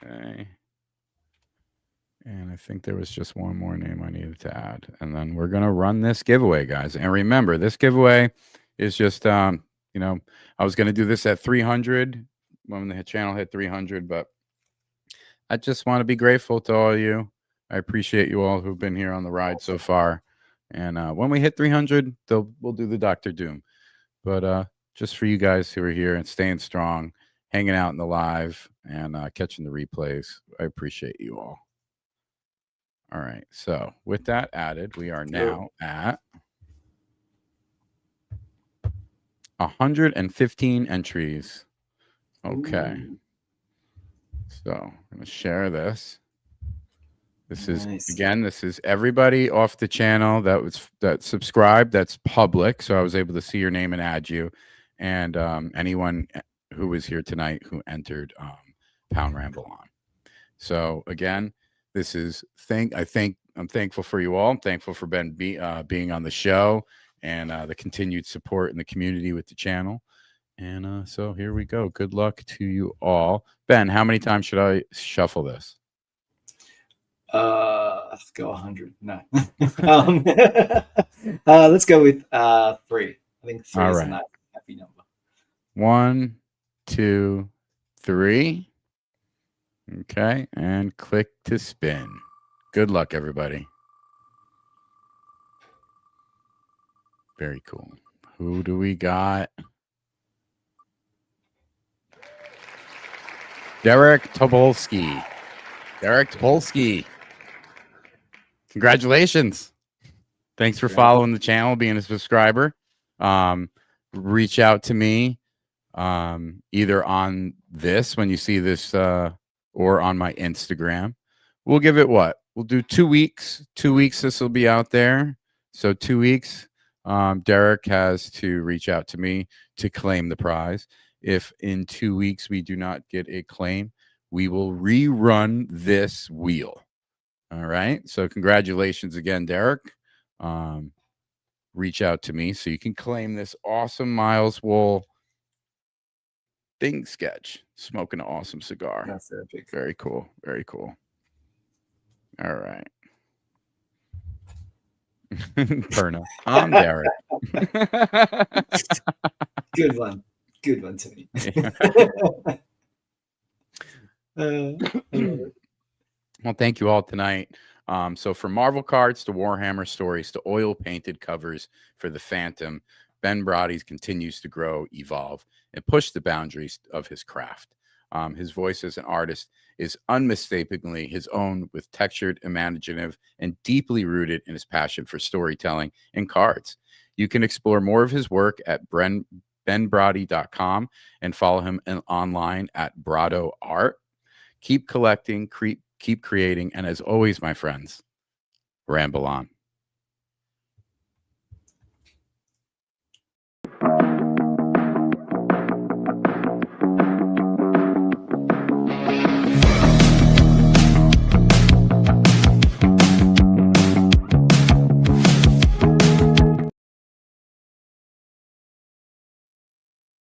Okay. And I think there was just one more name I needed to add. And then we're going to run this giveaway, guys. And remember, this giveaway is just, you know, I was going to do this at 300 when the channel hit 300, but I just want to be grateful to all of you. I appreciate you all who've been here on the ride so far. And when we hit 300, we'll do the Dr. Doom. But just for you guys who are here and staying strong, hanging out in the live and catching the replays, I appreciate you all. All right. So with that added, we are now at 115 entries. Okay. Ooh. So I'm going to share this. This is nice. Again, this is everybody off the channel that subscribed. That's public. So I was able to see your name and add you. And anyone who was here tonight who entered Pound Ramble on. So again, this is I'm thankful for you all. I'm thankful for Ben being on the show and the continued support in the community with the channel. And so here we go. Good luck to you all. Ben, how many times should I shuffle this? Let's go 100. No. Let's go with 3. I think 3 is a nice, happy number. 1, 2, 3. Okay, and click to spin. Good luck, everybody. Very cool. Who do we got? Derek Tobolski. Derek Tobolski. Congratulations. Thanks for following the channel, being a subscriber. Reach out to me either on this when you see this or on my Instagram. We'll give it what? We'll do 2 weeks. 2 weeks this will be out there. So 2 weeks, Derek has to reach out to me to claim the prize. If in 2 weeks we do not get a claim, we will rerun this wheel. All right. So congratulations again, Derek. Reach out to me so you can claim this awesome Miles Wool thing sketch. Smoking an awesome cigar. That's epic. Very cool. Very cool. All right. Perna. I'm Derek. Good one. Good one to me. Well, thank you all tonight. So from MarvelCards to Warhammer stories to oil painted covers for the Phantom, Ben Bradi continues to grow, evolve, and push the boundaries of his craft. His voice as an artist is unmistakably his own, with textured, imaginative, and deeply rooted in his passion for storytelling and cards. You can explore more of his work at benbradi.com and follow him online at Bradoart. Keep collecting, keep creating, and as always, my friends, ramble on.